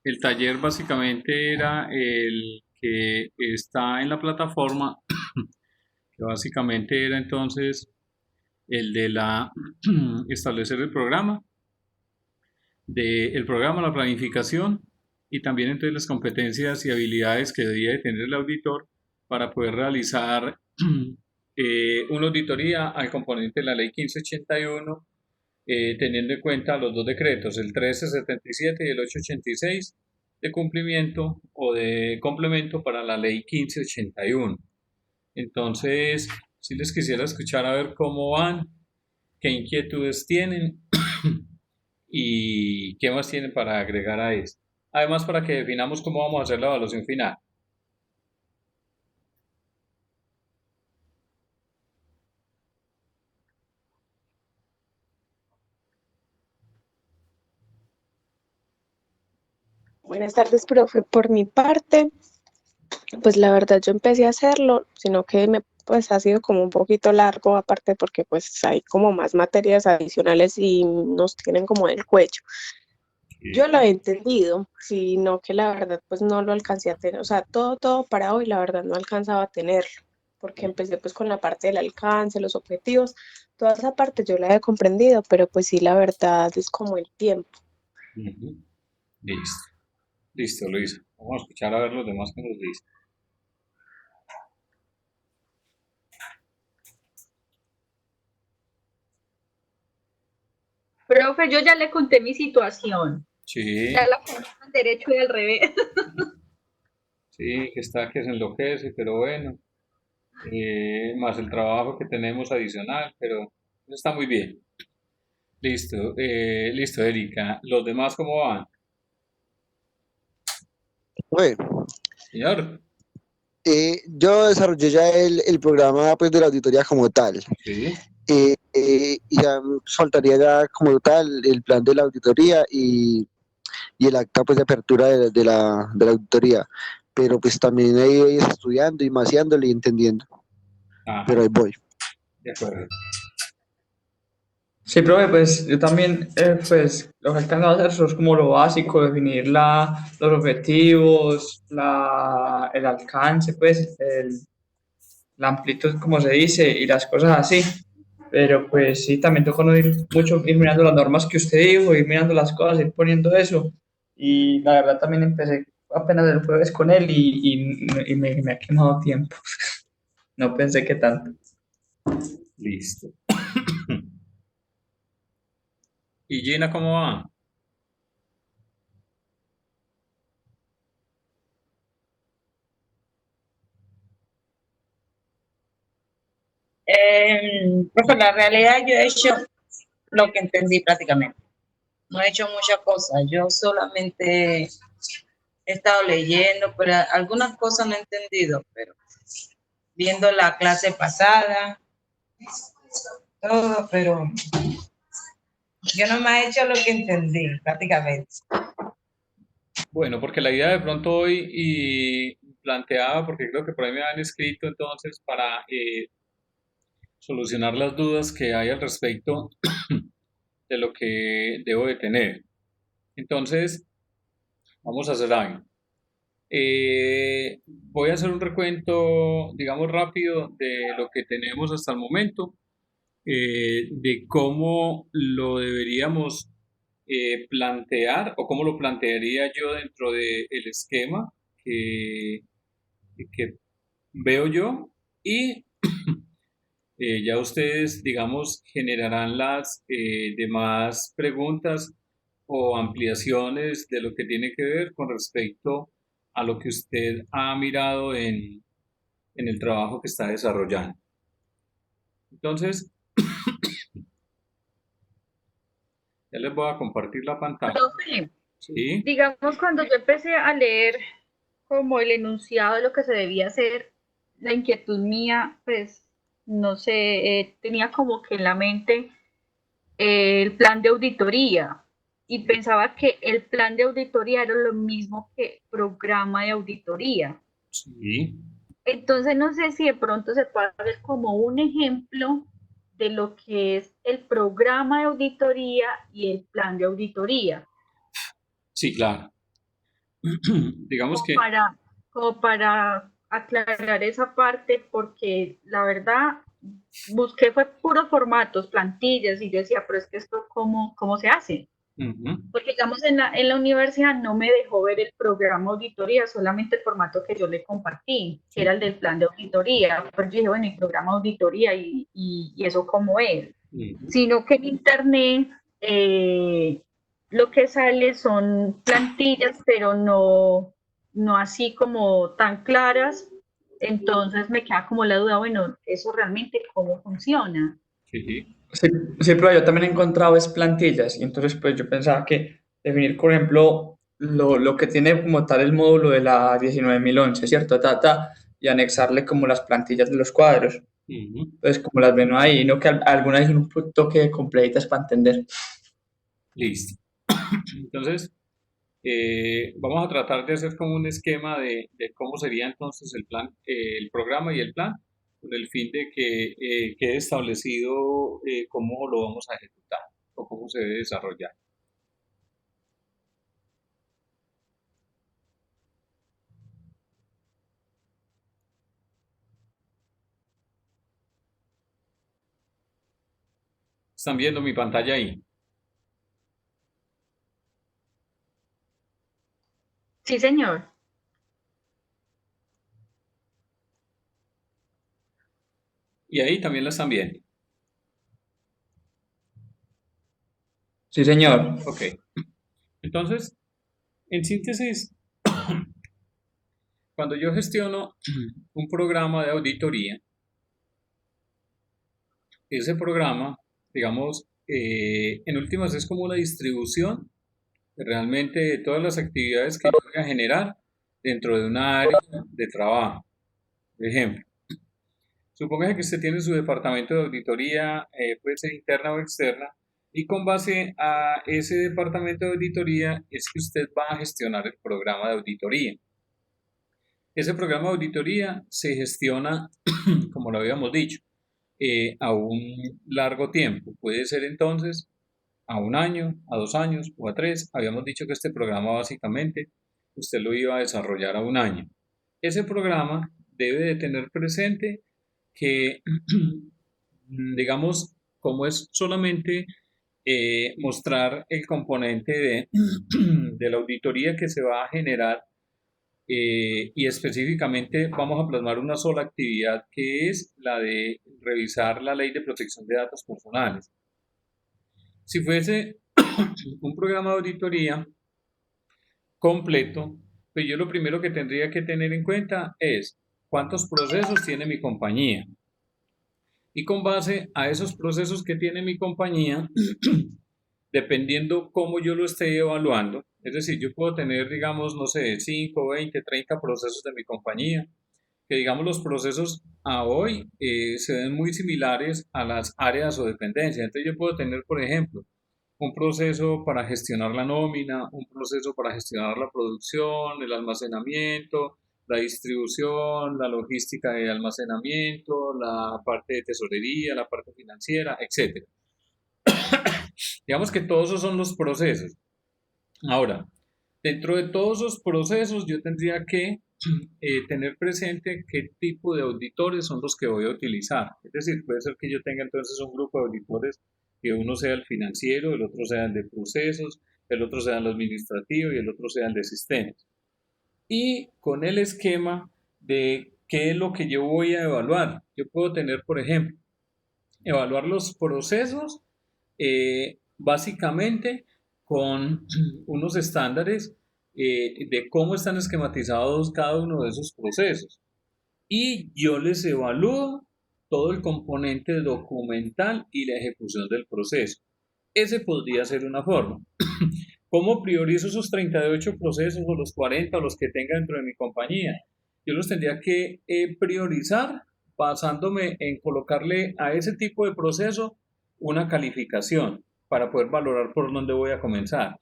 el taller básicamente era el que está en la plataforma, que básicamente era entonces el de la establecer el programa, la planificación y también entonces las competencias y habilidades que debía de tener el auditor para poder realizar una auditoría al componente de la ley 1581, teniendo en cuenta los dos decretos, el 1377 y el 886, de cumplimiento o de complemento para la ley 1581. Entonces, si les quisiera escuchar a ver cómo van, qué inquietudes tienen y qué más tienen para agregar a esto. Además, para que definamos cómo vamos a hacer la evaluación final. Buenas tardes, profe. Por mi parte, pues la verdad yo empecé a hacerlo, sino que pues ha sido como un poquito largo, aparte porque pues hay como más materias adicionales y nos tienen como del cuello. Yo lo he entendido, sino que la verdad pues no lo alcancé a tener, o sea, todo para hoy la verdad no alcanzaba a tenerlo, porque empecé pues con la parte del alcance, los objetivos, toda esa parte yo la he comprendido, pero pues sí la verdad es como el tiempo. Ujú. Listo, listo, Luisa. Vamos a escuchar a ver los demás que nos dicen. Profe, yo ya le conté mi situación. Sí, Ya la conté al derecho y al revés. sí, que está que se enloquece, pero bueno, más el trabajo que tenemos adicional, pero está muy bien. Listo, listo, Erika. ¿Los demás cómo van? Bueno, Señor. yo desarrollé ya el programa pues, de la auditoría como tal. Sí. Y ya faltaría ya como tal el plan de la auditoría y el acta pues, de apertura de la auditoría. Pero pues también ahí estudiando y maciándole y entendiendo. Pero Ajá, ahí voy. de acuerdo. Sí, profe, pues yo también, pues lo que alcanzo a hacer eso es como lo básico, definir los objetivos, el alcance, pues, la amplitud, como se dice, y las cosas así. Pero pues sí, también tengo que ir mirando las normas que usted dijo, ir mirando las cosas, ir poniendo eso. Y la verdad también empecé apenas el jueves con él y me ha quemado tiempo. No pensé que tanto. Listo. ¿Y Gina cómo va? Profe, la realidad yo he hecho lo que entendí prácticamente. No he hecho muchas cosas. Yo solamente he estado leyendo, pero algunas cosas no he entendido, pero viendo la clase pasada, todo, pero yo no me he hecho lo que entendí prácticamente. Bueno, porque la idea de pronto hoy y planteaba, porque creo que por ahí me han escrito entonces para solucionar las dudas que hay al respecto de lo que debo de tener. Entonces, vamos a hacer algo. Voy a hacer un recuento, digamos, rápido de lo que tenemos hasta el momento, de cómo lo deberíamos plantear o cómo lo plantearía yo dentro del esquema que veo yo y ya ustedes, digamos, generarán las demás preguntas o ampliaciones de lo que tiene que ver con respecto a lo que usted ha mirado en el trabajo que está desarrollando. Entonces, ya les voy a compartir la pantalla. Profe, ¿Sí? digamos, cuando yo empecé a leer como el enunciado de lo que se debía hacer, la inquietud mía, pues, no sé, tenía como que en la mente el plan de auditoría y pensaba que el plan de auditoría era lo mismo que programa de auditoría. Sí. Entonces, no sé si de pronto se puede hacer como un ejemplo de lo que es el programa de auditoría y el plan de auditoría. Sí, claro. digamos como que, para, como para aclarar esa parte, porque la verdad busqué fue puros formatos, plantillas, y yo decía, pero es que esto, ¿cómo se hace? ujú, Porque digamos en la universidad no me dejó ver el programa auditoría, solamente el formato que yo le compartí, que sí, era el del plan de auditoría. Pero yo dije, bueno, el programa auditoría y eso cómo es. ujú, Sino que en internet lo que sale son plantillas, pero no así como tan claras. Entonces me queda como la duda, bueno, eso realmente cómo funciona. sí, sí, Sí, sí, pero yo también he encontrado es plantillas y entonces pues yo pensaba que definir, por ejemplo, lo que tiene como tal el módulo de la 19011, ¿cierto? Y anexarle como las plantillas de los cuadros. ujú. Entonces, como las ven ahí, no que algunas hay un toque completitas para entender. Listo. Entonces, vamos a tratar de hacer como un esquema de cómo sería entonces el plan, el programa y el plan, con el fin de que quede establecido cómo lo vamos a ejecutar o cómo se debe desarrollar. Están viendo mi pantalla ahí. Sí, señor. Y ahí también la están viendo. Sí, señor. Ok. Entonces, en síntesis, cuando yo gestiono un programa de auditoría, ese programa, digamos, en últimas es como una distribución realmente de todas las actividades que yo voy a generar dentro de una área de trabajo. Por ejemplo, suponga que usted tiene su departamento de auditoría, puede ser interna o externa, y con base a ese departamento de auditoría es que usted va a gestionar el programa de auditoría. Ese programa de auditoría se gestiona, como lo habíamos dicho, a un largo tiempo. Puede ser entonces a un año, a 2 años o a 3. Habíamos dicho que este programa básicamente usted lo iba a desarrollar a un año. Ese programa debe de tener presente que, digamos, como es solamente mostrar el componente de la auditoría que se va a generar y específicamente vamos a plasmar una sola actividad que es la de revisar la ley de protección de datos personales. Si fuese un programa de auditoría completo, pues yo lo primero que tendría que tener en cuenta es cuántos procesos tiene mi compañía. Y con base a esos procesos que tiene mi compañía, dependiendo cómo yo lo esté evaluando, es decir, yo puedo tener, digamos, no sé, 5, 20, 30 procesos de mi compañía, que digamos los procesos a hoy se ven muy similares a las áreas o dependencias. Entonces yo puedo tener, por ejemplo, un proceso para gestionar la nómina, un proceso para gestionar la producción, el almacenamiento, la distribución, la logística de almacenamiento, la parte de tesorería, la parte financiera, etcétera. Digamos que todos esos son los procesos. Ahora, dentro de todos esos procesos yo tendría que tener presente qué tipo de auditores son los que voy a utilizar. Es decir, puede ser que yo tenga entonces un grupo de auditores que uno sea el financiero, el otro sea el de procesos, el otro sea el administrativo y el otro sea el de sistemas. Y con el esquema de qué es lo que yo voy a evaluar. Yo puedo tener, por ejemplo, evaluar los procesos básicamente con unos estándares de cómo están esquematizados cada uno de esos procesos. Y yo les evalúo todo el componente documental y la ejecución del proceso. Ese podría ser una forma. ¿Cómo priorizo esos 38 procesos o los 40 o los que tenga dentro de mi compañía? Yo los tendría que priorizar basándome en colocarle a ese tipo de proceso una calificación para poder valorar por dónde voy a comenzar.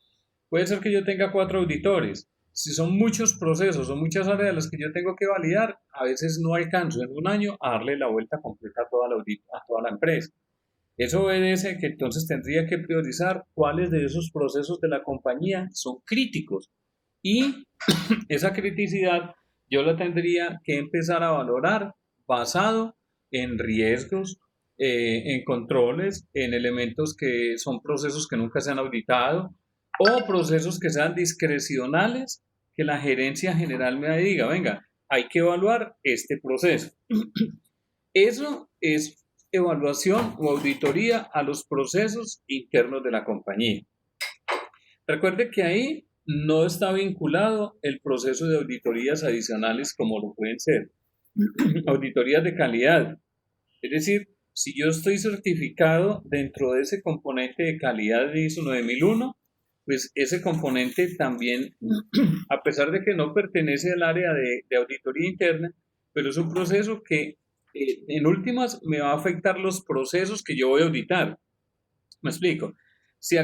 Puede ser que yo tenga 4 auditores. Si son muchos procesos o muchas áreas de las que yo tengo que validar, a veces no alcanzo en un año a darle la vuelta completa a toda la empresa. Eso obedece que entonces tendría que priorizar cuáles de esos procesos de la compañía son críticos Y esa criticidad yo la tendría que empezar a valorar basado en riesgos, en controles, en elementos que son procesos que nunca se han auditado o procesos que sean discrecionales, que la gerencia general me diga, venga, hay que evaluar este proceso. Eso es evaluación o auditoría a los procesos internos de la compañía. Recuerde que ahí no está vinculado el proceso de auditorías adicionales como lo pueden ser auditorías de calidad. Es decir, si yo estoy certificado dentro de ese componente de calidad de ISO 9001, pues ese componente también, a pesar de que no pertenece al área de auditoría interna, pero es un proceso que en últimas me va a afectar los procesos que yo voy a auditar. Me explico. Si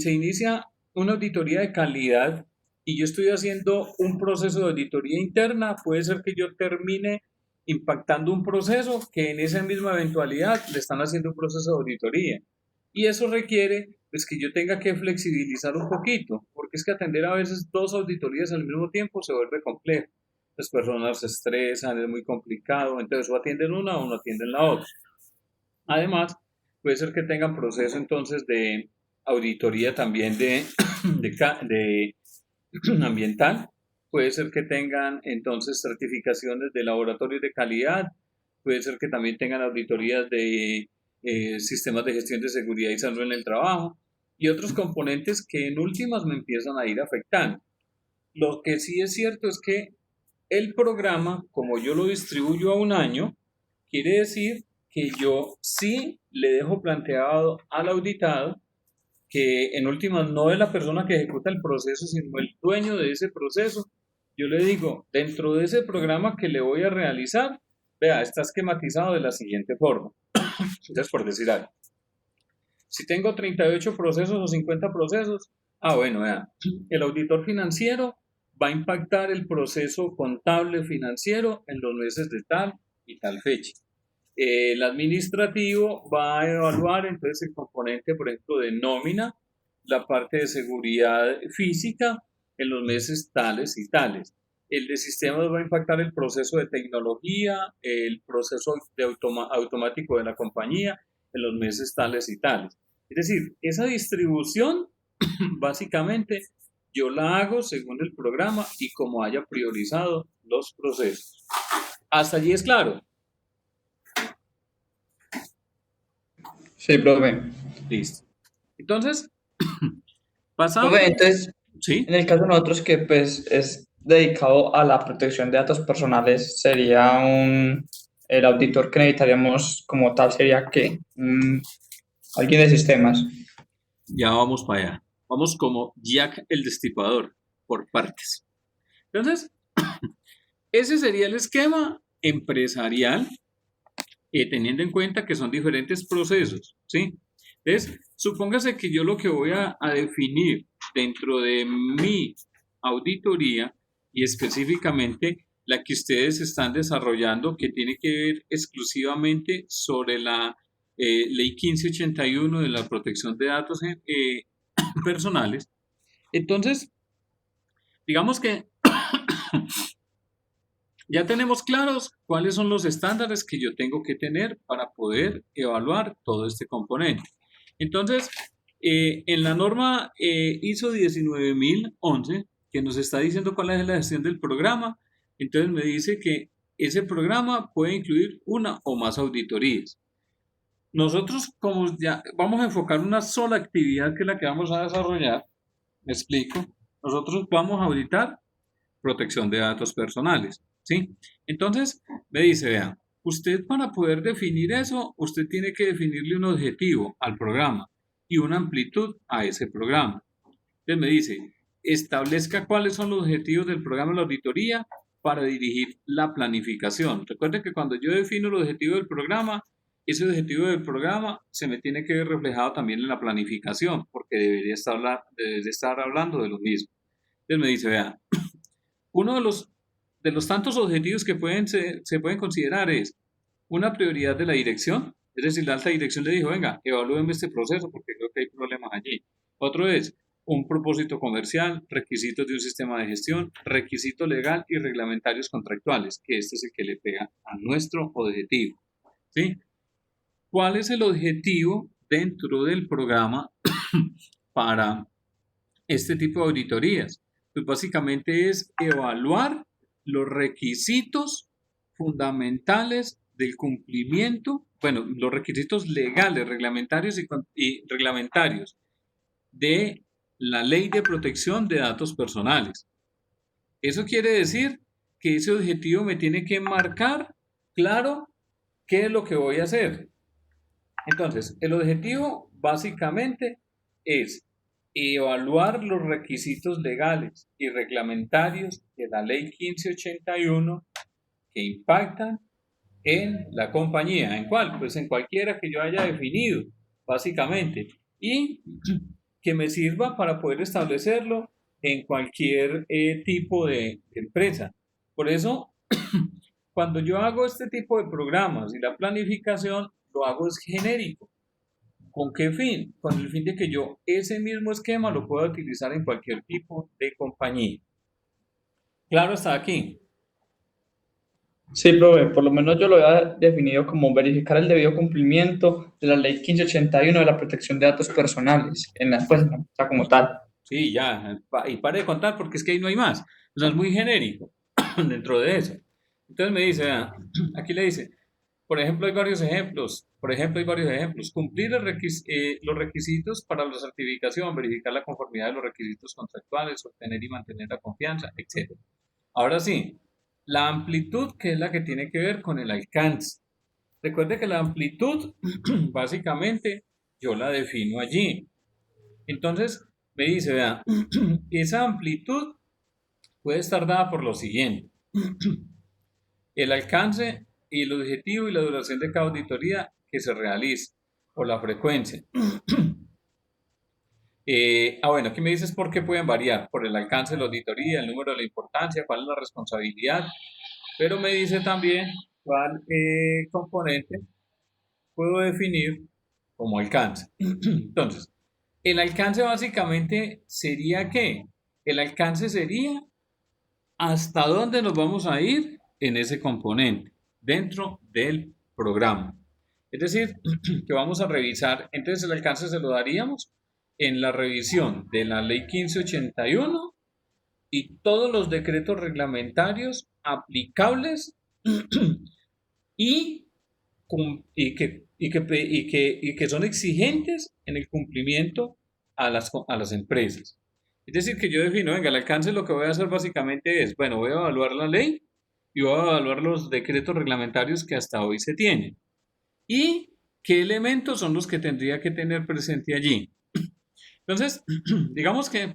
se inicia una auditoría de calidad y yo estoy haciendo un proceso de auditoría interna, puede ser que yo termine impactando un proceso que en esa misma eventualidad le están haciendo un proceso de auditoría. Y eso requiere pues, que yo tenga que flexibilizar un poquito, porque es que atender a veces dos auditorías al mismo tiempo se vuelve complejo. Las personas se estresan, es muy complicado, entonces o atienden una o no atienden la otra. Además, puede ser que tengan proceso entonces de auditoría también de ambiental, puede ser que tengan entonces certificaciones de laboratorios de calidad, puede ser que también tengan auditorías de sistemas de gestión de seguridad y salud en el trabajo y otros componentes que en últimas me empiezan a ir afectando. Lo que sí es cierto es que el programa, como yo lo distribuyo a un año, quiere decir que yo sí le dejo planteado al auditado que en últimas no es la persona que ejecuta el proceso, sino el dueño de ese proceso. Yo le digo, dentro de ese programa que le voy a realizar, vea, está esquematizado de la siguiente forma. Entonces, por decir algo, si tengo 38 procesos o 50 procesos, bueno, vea, el auditor financiero va a impactar el proceso contable financiero en los meses de tal y tal fecha. El administrativo va a evaluar entonces el componente, por ejemplo, de nómina, la parte de seguridad física en los meses tales y tales. El de sistemas va a impactar el proceso de tecnología, el proceso de automático de la compañía en los meses tales y tales. Es decir, esa distribución básicamente yo la hago según el programa y como haya priorizado los procesos. Hasta allí es claro. Sí, profe. Listo. Entonces, pasamos. Profe, entonces, Sí. en el caso de nosotros que pues es dedicado a la protección de datos personales, sería el auditor que necesitaríamos como tal sería ¿qué? Alguien de sistemas. Ya vamos para allá. Vamos como Jack el Destripador, por partes. Entonces, ese sería el esquema empresarial, teniendo en cuenta que son diferentes procesos, ¿sí? Entonces, supóngase que yo lo que voy a definir dentro de mi auditoría y específicamente la que ustedes están desarrollando, que tiene que ver exclusivamente sobre la Ley 1581 de la protección de datos personales. Entonces, digamos que ya tenemos claros cuáles son los estándares que yo tengo que tener para poder evaluar todo este componente. Entonces, en la norma ISO 19011, que nos está diciendo cuál es la gestión del programa, entonces me dice que ese programa puede incluir una o más auditorías. Nosotros, como ya vamos a enfocar una sola actividad que es la que vamos a desarrollar, me explico, nosotros vamos a auditar protección de datos personales, ¿sí? Entonces, me dice, vea, usted para poder definir eso, usted tiene que definirle un objetivo al programa y una amplitud a ese programa. Entonces me dice, establezca cuáles son los objetivos del programa de la auditoría para dirigir la planificación. Recuerde que cuando yo defino el objetivo del programa, ese objetivo del programa se me tiene que ver reflejado también en la planificación, porque debería estar hablando de lo mismo. Entonces me dice, vea, uno de los tantos objetivos que se pueden considerar es una prioridad de la dirección, es decir, la alta dirección le dijo, venga, evalúenme este proceso porque creo que hay problemas allí. Otro es un propósito comercial, requisitos de un sistema de gestión, requisito legal y reglamentarios contractuales, que este es el que le pega a nuestro objetivo, ¿sí? ¿Cuál es el objetivo dentro del programa para este tipo de auditorías? Pues básicamente es evaluar los requisitos fundamentales del cumplimiento, bueno, los requisitos legales, reglamentarios y reglamentarios de la Ley de Protección de Datos Personales. Eso quiere decir que ese objetivo me tiene que marcar claro qué es lo que voy a hacer. Entonces, el objetivo básicamente es evaluar los requisitos legales y reglamentarios de la Ley 1581 que impactan en la compañía. ¿En cuál? Pues en cualquiera que yo haya definido, básicamente. Y que me sirva para poder establecerlo en cualquier tipo de empresa. Por eso, cuando yo hago este tipo de programas y la planificación, lo hago es genérico. ¿Con qué fin? Con el fin de que yo ese mismo esquema lo pueda utilizar en cualquier tipo de compañía. Claro, está aquí. Sí, profe, por lo menos yo lo había definido como verificar el debido cumplimiento de la Ley 1581 de la protección de datos personales en la empresa, o sea, como tal. Sí, ya, y pare de contar porque es que ahí no hay más. O sea, es muy genérico dentro de eso. Entonces me dice, aquí le dice, por ejemplo, hay varios ejemplos. Cumplir los requisitos para la certificación, verificar la conformidad de los requisitos contractuales, obtener y mantener la confianza, etc. Ahora sí, la amplitud, que es la que tiene que ver con el alcance. Recuerde que la amplitud, básicamente, yo la defino allí. Entonces, me dice, vea, esa amplitud puede estar dada por lo siguiente. El alcance y el objetivo y la duración de cada auditoría que se realice, o la frecuencia. Bueno, aquí me dices por qué pueden variar, por el alcance de la auditoría, el número de la importancia, cuál es la responsabilidad, pero me dice también cuál componente puedo definir como alcance. Entonces, el alcance básicamente sería ¿qué? El alcance sería hasta dónde nos vamos a ir en ese componente dentro del programa. Es decir, que vamos a revisar, entonces el alcance se lo daríamos en la revisión de la Ley 1581 y todos los decretos reglamentarios aplicables y que son exigentes en el cumplimiento a las empresas. Es decir, que yo defino, venga, el alcance lo que voy a hacer básicamente es, bueno, voy a evaluar la ley y voy a evaluar los decretos reglamentarios que hasta hoy se tienen. ¿Y qué elementos son los que tendría que tener presente allí? Entonces, digamos que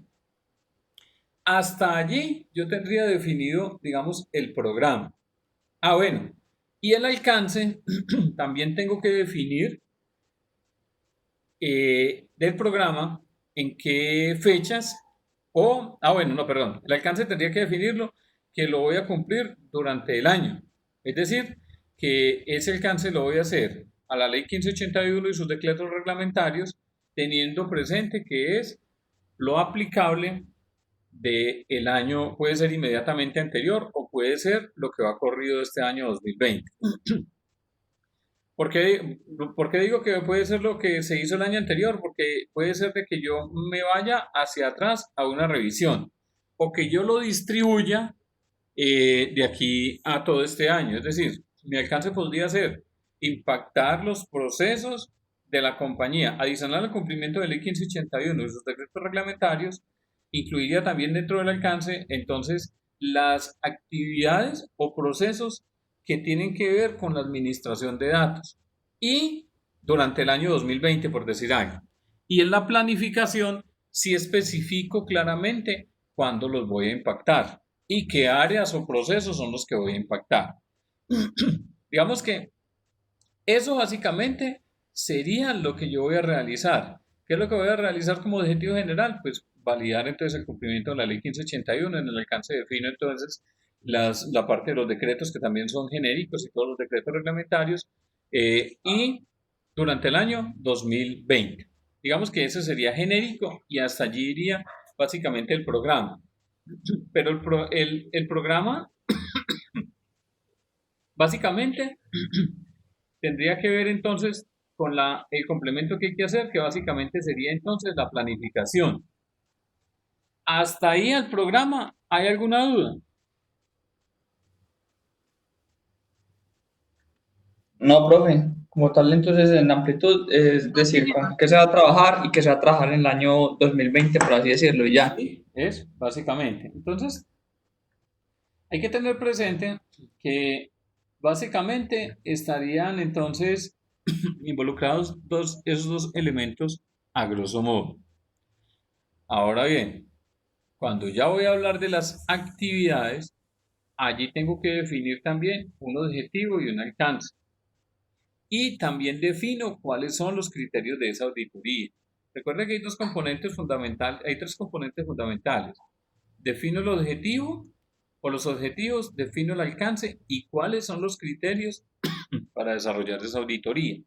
hasta allí yo tendría definido, digamos, el programa. Bueno, y el alcance también tengo que definir del programa en qué fechas el alcance tendría que definirlo que lo voy a cumplir durante el año. Es decir, que ese alcance lo voy a hacer a la Ley 1581 y sus decretos reglamentarios, teniendo presente que es lo aplicable del año, puede ser inmediatamente anterior o puede ser lo que va corrido este año 2020. ¿Por qué digo que puede ser lo que se hizo el año anterior? Porque puede ser de que yo me vaya hacia atrás a una revisión o que yo lo distribuya de aquí a todo este año. Es decir, mi alcance podría ser impactar los procesos de la compañía, adicional al cumplimiento de la Ley 1581 y sus decretos reglamentarios, incluiría también dentro del alcance, entonces, las actividades o procesos que tienen que ver con la administración de datos y durante el año 2020, por decir algo. Y en la planificación sí especifico claramente cuándo los voy a impactar y qué áreas o procesos son los que voy a impactar. Digamos que eso básicamente sería lo que yo voy a realizar. ¿Qué es lo que voy a realizar como objetivo general? Pues validar entonces el cumplimiento de la Ley 1581. En el alcance defino entonces la parte de los decretos que también son genéricos y todos los decretos reglamentarios y durante el año 2020. Digamos que eso sería genérico y hasta allí iría básicamente el programa. Pero el programa básicamente tendría que ver entonces con el complemento que hay que hacer, que básicamente sería entonces la planificación. ¿Hasta ahí el programa hay alguna duda? No, profe, como tal, entonces en amplitud, es decir, con qué se va a trabajar y qué se va a trabajar en el año 2020, por así decirlo, y ya. Sí, es básicamente. Entonces, hay que tener presente que básicamente estarían entonces involucrados esos dos elementos a grosso modo. Ahora bien, cuando ya voy a hablar de las actividades, allí tengo que definir también un objetivo y un alcance. Y también defino cuáles son los criterios de esa auditoría. Recuerda que hay dos componentes fundamentales, hay tres componentes fundamentales. Defino el objetivo o los objetivos, defino el alcance y cuáles son los criterios para desarrollar esa auditoría.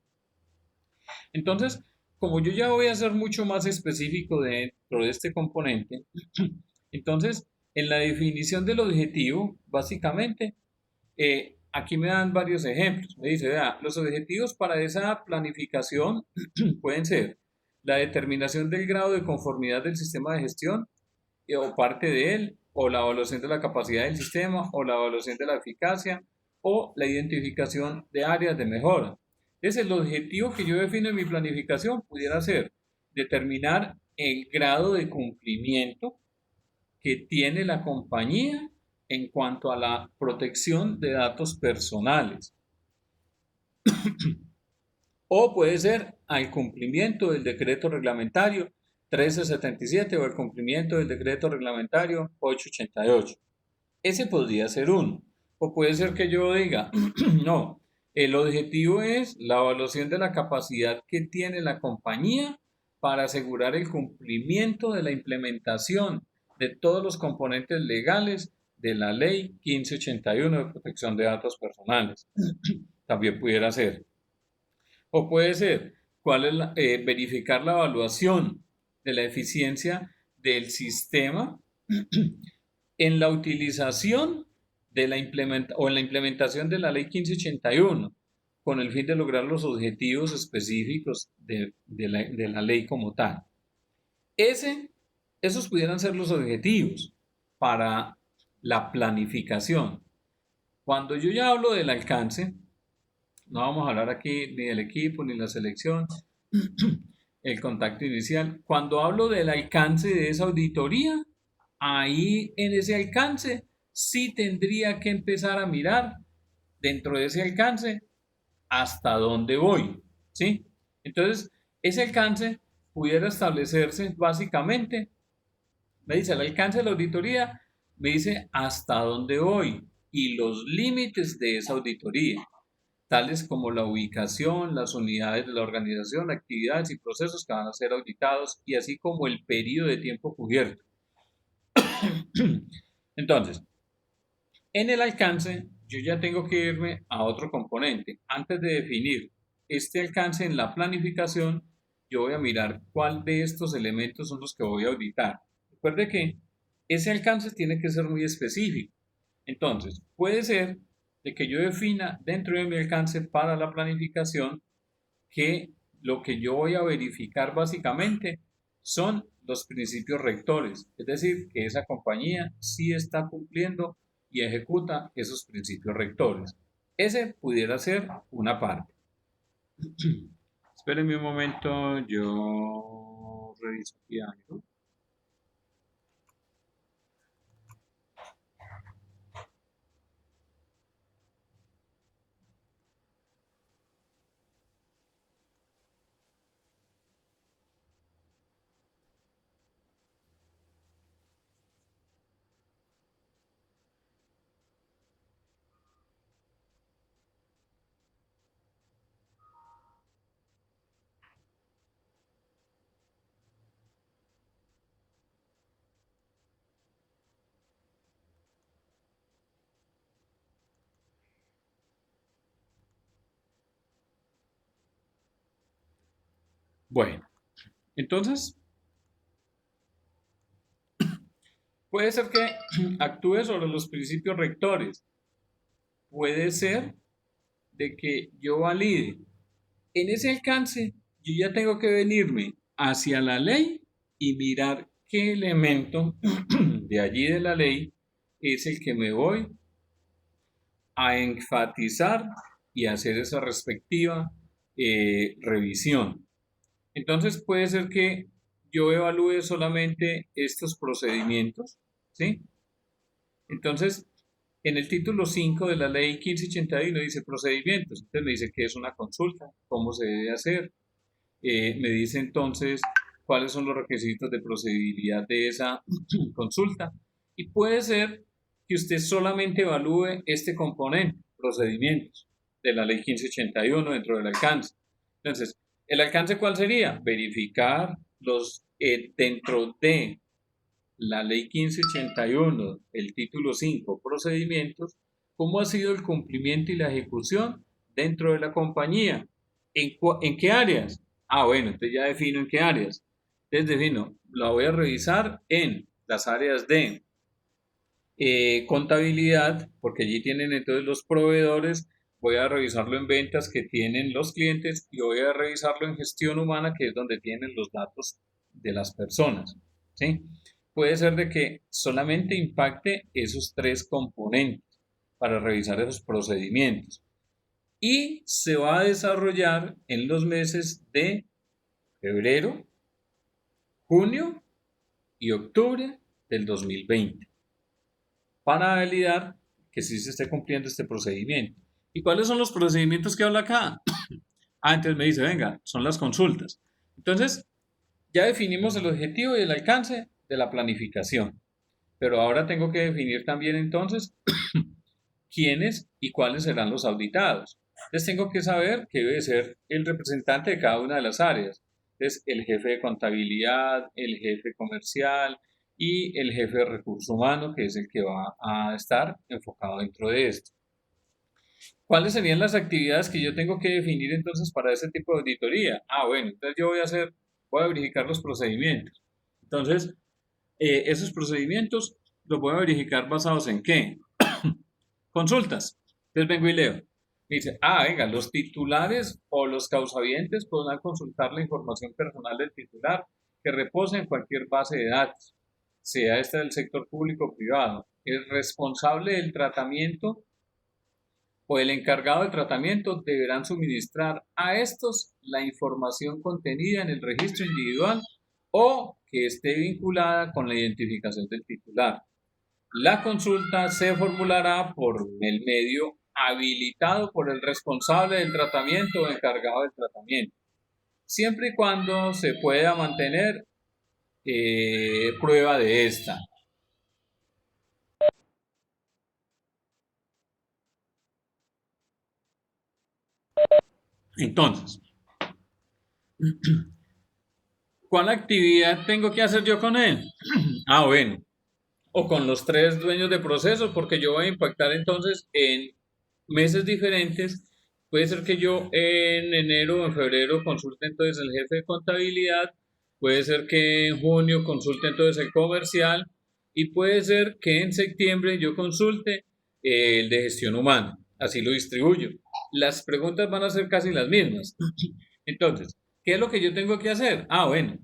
Entonces, como yo ya voy a ser mucho más específico dentro de este componente, entonces, en la definición del objetivo, básicamente, aquí me dan varios ejemplos. Me dice, vea, los objetivos para esa planificación pueden ser la determinación del grado de conformidad del sistema de gestión o parte de él, o la evaluación de la capacidad del sistema, o la evaluación de la eficacia, o la identificación de áreas de mejora. Es el objetivo que yo defino en mi planificación, pudiera ser determinar el grado de cumplimiento que tiene la compañía en cuanto a la protección de datos personales. O puede ser al cumplimiento del decreto reglamentario 1377 o el cumplimiento del decreto reglamentario 888. Ese podría ser uno. O puede ser que yo diga, no, el objetivo es la evaluación de la capacidad que tiene la compañía para asegurar el cumplimiento de la implementación de todos los componentes legales de la ley 1581 de protección de datos personales. También pudiera ser. O puede ser, verificar la evaluación de la eficiencia del sistema en la utilización de o en la implementación de la ley 1581 con el fin de lograr los objetivos específicos de la ley como tal. Esos pudieran ser los objetivos para la planificación. Cuando yo ya hablo del alcance, no vamos a hablar aquí ni del equipo ni la selección, el contacto inicial. Cuando hablo del alcance de esa auditoría, ahí en ese alcance sí tendría que empezar a mirar dentro de ese alcance hasta dónde voy, ¿sí? Entonces, ese alcance pudiera establecerse básicamente, me dice el alcance de la auditoría, me dice hasta dónde voy y los límites de esa auditoría, tales como la ubicación, las unidades de la organización, actividades y procesos que van a ser auditados y así como el periodo de tiempo cubierto. Entonces, en el alcance, yo ya tengo que irme a otro componente. Antes de definir este alcance en la planificación, yo voy a mirar cuál de estos elementos son los que voy a auditar. Recuerde que ese alcance tiene que ser muy específico. Entonces, puede ser de que yo defina dentro de mi alcance para la planificación que lo que yo voy a verificar básicamente son los principios rectores, es decir, que esa compañía sí está cumpliendo y ejecuta esos principios rectores. Ese pudiera ser una parte. Espérenme un momento, yo reviso aquí algo. Bueno, Entonces, puede ser que actúe sobre los principios rectores. Puede ser de que yo valide. En ese alcance, yo ya tengo que venirme hacia la ley y mirar qué elemento de allí de la ley es el que me voy a enfatizar y hacer esa respectiva revisión. Entonces puede ser que yo evalúe solamente estos procedimientos, ¿sí? Entonces, en el título 5 de la ley 1581 dice procedimientos. Entonces me dice qué es una consulta, cómo se debe hacer. Me dice entonces cuáles son los requisitos de procedibilidad de esa consulta. Y puede ser que usted solamente evalúe este componente, procedimientos, de la ley 1581 dentro del alcance. Entonces, ¿el alcance cuál sería? Verificar dentro de la ley 1581, el título 5, procedimientos, cómo ha sido el cumplimiento y la ejecución dentro de la compañía. ¿En qué áreas? Ah, bueno, entonces ya defino en qué áreas. Entonces defino, la voy a revisar en las áreas de contabilidad, porque allí tienen entonces los proveedores, voy a revisarlo en ventas que tienen los clientes y voy a revisarlo en gestión humana, que es donde tienen los datos de las personas, ¿sí? Puede ser de que solamente impacte esos tres componentes para revisar esos procedimientos y se va a desarrollar en los meses de febrero, junio y octubre del 2020 para validar que sí se esté cumpliendo este procedimiento. ¿Y cuáles son los procedimientos que habla acá? Entonces me dice, venga, son las consultas. Entonces, ya definimos el objetivo y el alcance de la planificación, pero ahora tengo que definir también entonces quiénes y cuáles serán los auditados. Entonces tengo que saber que debe ser el representante de cada una de las áreas. Entonces el jefe de contabilidad, el jefe comercial y el jefe de recursos humanos, que es el que va a estar enfocado dentro de esto. ¿Cuáles serían las actividades que yo tengo que definir entonces para ese tipo de auditoría? Bueno, entonces yo voy a verificar los procedimientos. Entonces, esos procedimientos los voy a verificar basados en ¿qué? Consultas. Entonces vengo y leo. Dice, venga, los titulares o los causavientes podrán consultar la información personal del titular que reposa en cualquier base de datos, sea esta del sector público o privado. El responsable del tratamiento o el encargado del tratamiento deberán suministrar a estos la información contenida en el registro individual o que esté vinculada con la identificación del titular. La consulta se formulará por el medio habilitado por el responsable del tratamiento o encargado del tratamiento, siempre y cuando se pueda mantener prueba de esta. Entonces, ¿cuál actividad tengo que hacer yo con él? Bueno, o con los tres dueños de proceso, porque yo voy a impactar entonces en meses diferentes. Puede ser que yo en enero o en febrero consulte entonces el jefe de contabilidad, puede ser que en junio consulte entonces el comercial y puede ser que en septiembre yo consulte el de gestión humana. Así lo distribuyo. Las preguntas van a ser casi las mismas. Entonces, ¿qué es lo que yo tengo que hacer? Bueno,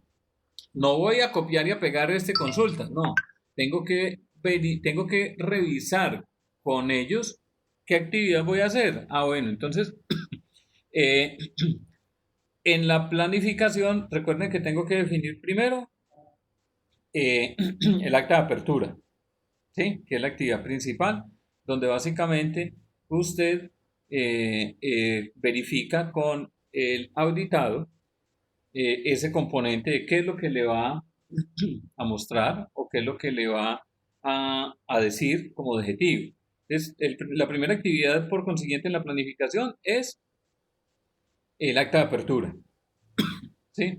no voy a copiar y a pegar consulta, no. Tengo que revisar con ellos qué actividad voy a hacer. Bueno, entonces, en la planificación, recuerden que tengo que definir primero el acta de apertura, ¿sí? Que es la actividad principal, donde básicamente usted verifica con el auditado ese componente de qué es lo que le va a mostrar o qué es lo que le va a decir como objetivo. Entonces, la primera actividad, por consiguiente, en la planificación es el acta de apertura. ¿Sí?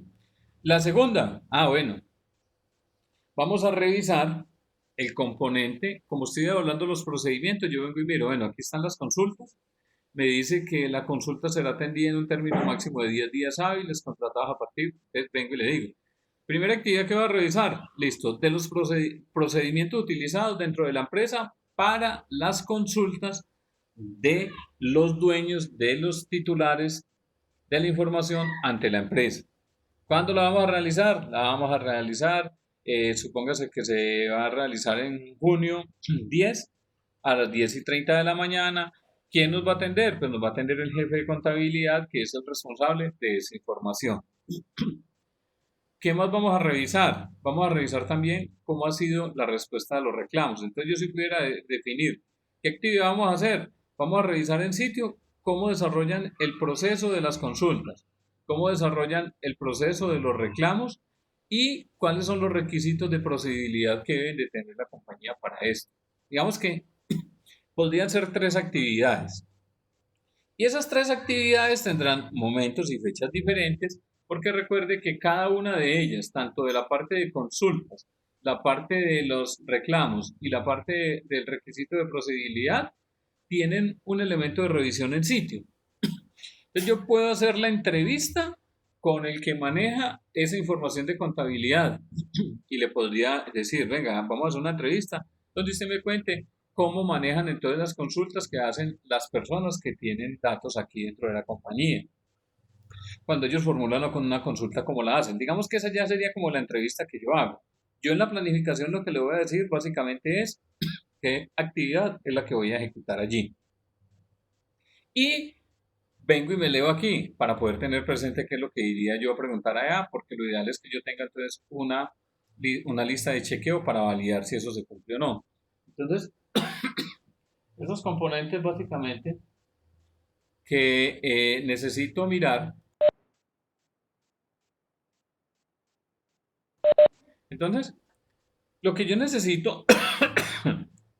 La segunda, bueno, vamos a revisar el componente, como estoy hablando de los procedimientos, yo vengo y miro, bueno, aquí están las consultas, me dice que la consulta será atendida en un término máximo de 10 días hábiles, contratados a partir, entonces vengo y le digo, Primera actividad que voy a revisar, listo, de los procedimientos utilizados dentro de la empresa para las consultas de los dueños, de los titulares de la información ante la empresa. ¿Cuándo la vamos a realizar? La vamos a realizar, supóngase que se va a realizar en junio 10 a las 10:30 de la mañana. ¿Quién nos va a atender? Pues nos va a atender el jefe de contabilidad, que es el responsable de esa información. ¿Qué más vamos a revisar? Vamos a revisar también cómo ha sido la respuesta a los reclamos. Entonces, yo si pudiera definir qué actividad vamos a hacer, vamos a revisar en sitio cómo desarrollan el proceso de las consultas, cómo desarrollan el proceso de los reclamos y cuáles son los requisitos de procedibilidad que deben de tener la compañía para esto. Digamos que podrían ser 3 actividades. Y esas 3 actividades tendrán momentos y fechas diferentes, porque recuerde que cada una de ellas, tanto de la parte de consultas, la parte de los reclamos y la parte del requisito de procedibilidad, tienen un elemento de revisión en sitio. Entonces yo puedo hacer la entrevista con el que maneja esa información de contabilidad y le podría decir, venga, vamos a hacer una entrevista donde usted me cuente cómo manejan entonces las consultas que hacen las personas que tienen datos aquí dentro de la compañía. Cuando ellos formulan una consulta, ¿cómo la hacen? Digamos que esa ya sería como la entrevista que yo hago. Yo en la planificación lo que le voy a decir básicamente es qué actividad es la que voy a ejecutar allí. Y vengo y me leo aquí para poder tener presente qué es lo que iría yo a preguntar allá, porque lo ideal es que yo tenga entonces una lista de chequeo para validar si eso se cumplió o no. Entonces, esos componentes básicamente que necesito mirar. Entonces, lo que yo necesito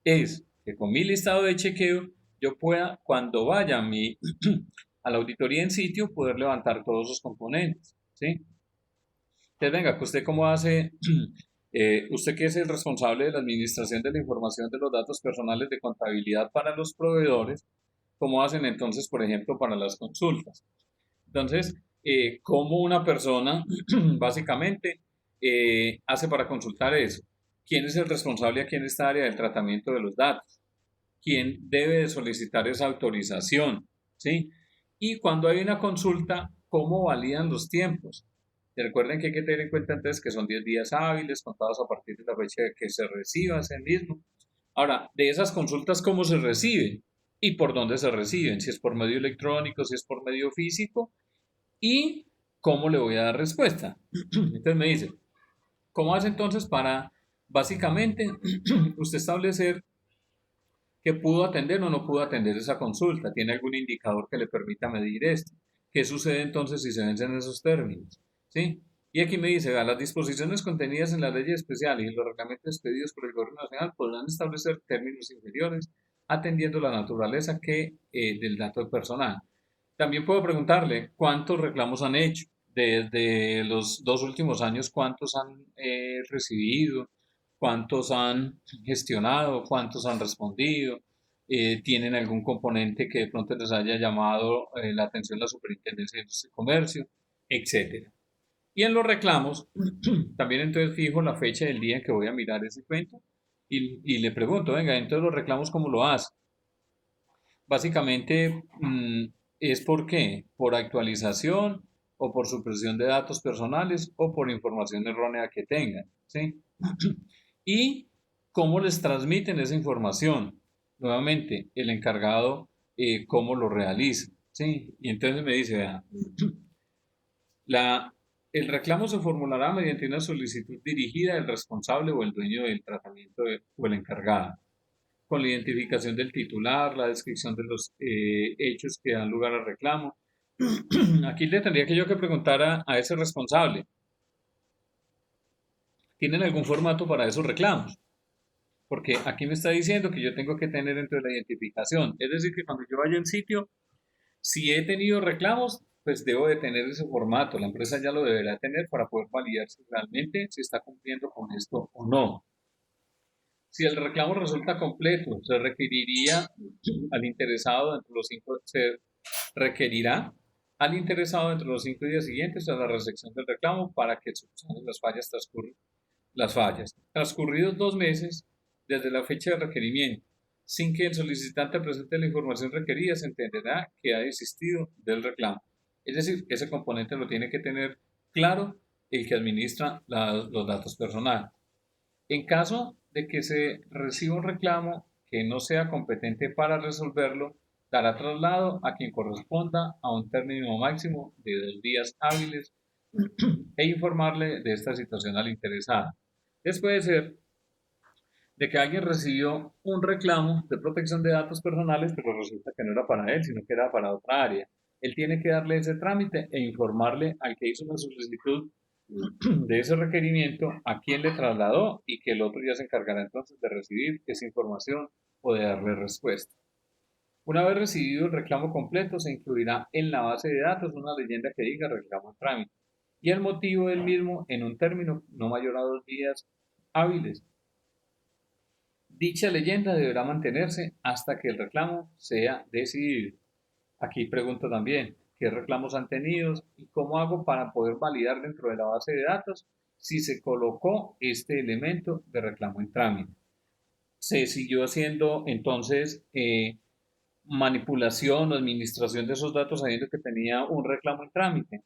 es que con mi listado de chequeo yo pueda, cuando vaya a la auditoría en sitio, poder levantar todos esos componentes, ¿sí? Entonces, venga, que usted cómo hace, usted que es el responsable de la administración de la información de los datos personales de contabilidad para los proveedores, ¿cómo hacen entonces, por ejemplo, para las consultas? Entonces, ¿cómo una persona básicamente hace para consultar eso? ¿Quién es el responsable aquí en esta área del tratamiento de los datos? ¿Quién debe de solicitar esa autorización? ¿Sí? Y cuando hay una consulta, ¿cómo validan los tiempos? Y recuerden que hay que tener en cuenta entonces que son 10 días hábiles contados a partir de la fecha de que se reciba ese mismo. Ahora, de esas consultas, ¿cómo se reciben? ¿Y por dónde se reciben? Si es por medio electrónico, si es por medio físico. ¿Y cómo le voy a dar respuesta? Entonces me dice, ¿cómo hace entonces para, básicamente, usted establecer que pudo atender o no pudo atender esa consulta? ¿Tiene algún indicador que le permita medir esto? ¿Qué sucede entonces si se vencen esos términos? ¿Sí? Y aquí me dice, las disposiciones contenidas en las leyes especiales y los reglamentos expedidos por el Gobierno Nacional podrán establecer términos inferiores atendiendo la naturaleza del dato personal. También puedo preguntarle cuántos reclamos han hecho desde los 2 últimos años, cuántos han recibido, cuántos han gestionado, cuántos han respondido, tienen algún componente que de pronto les haya llamado la atención la Superintendencia de Industria y Comercio, etc. Y en los reclamos, también entonces fijo la fecha del día en que voy a mirar ese cuento y le pregunto, venga, entonces los reclamos, ¿cómo lo hace? Básicamente, ¿es por qué? ¿Por actualización o por supresión de datos personales o por información errónea que tengan? ¿Sí? ¿Y cómo les transmiten esa información? Nuevamente, el encargado, ¿cómo lo realiza? ¿Sí? Y entonces me dice, vea, el reclamo se formulará mediante una solicitud dirigida del responsable o el dueño del tratamiento o el encargado, con la identificación del titular, la descripción de los hechos que dan lugar al reclamo. Aquí le tendría que yo que preguntar a ese responsable, ¿tienen algún formato para esos reclamos? Porque aquí me está diciendo que yo tengo que tener dentro de la identificación. Es decir, que cuando yo vaya en sitio, si he tenido reclamos, pues debo de tener ese formato. La empresa ya lo deberá tener para poder validar si realmente se está cumpliendo con esto o no. Si el reclamo resulta completo, se requeriría al interesado, dentro de los 5, se requerirá al interesado dentro de los 5 días siguientes a la recepción del reclamo para que subsanen las fallas. Transcurridos 2 meses desde la fecha de requerimiento, sin que el solicitante presente la información requerida, se entenderá que ha desistido del reclamo. Es decir, ese componente lo tiene que tener claro el que administra los datos personales. En caso de que se reciba un reclamo que no sea competente para resolverlo, dará traslado a quien corresponda a un término máximo de 2 días hábiles e informarle de esta situación al interesado. Puede ser de que alguien recibió un reclamo de protección de datos personales, pero resulta que no era para él, sino que era para otra área. Él tiene que darle ese trámite e informarle al que hizo la solicitud de ese requerimiento a quién le trasladó y que el otro ya se encargará entonces de recibir esa información o de darle respuesta. Una vez recibido el reclamo completo, se incluirá en la base de datos una leyenda que diga reclamo en trámite y el motivo del mismo en un término no mayor a 2 días hábiles. Dicha leyenda deberá mantenerse hasta que el reclamo sea decidido. Aquí pregunto también, ¿qué reclamos han tenido y cómo hago para poder validar dentro de la base de datos si se colocó este elemento de reclamo en trámite? Se siguió haciendo entonces manipulación o administración de esos datos sabiendo que tenía un reclamo en trámite.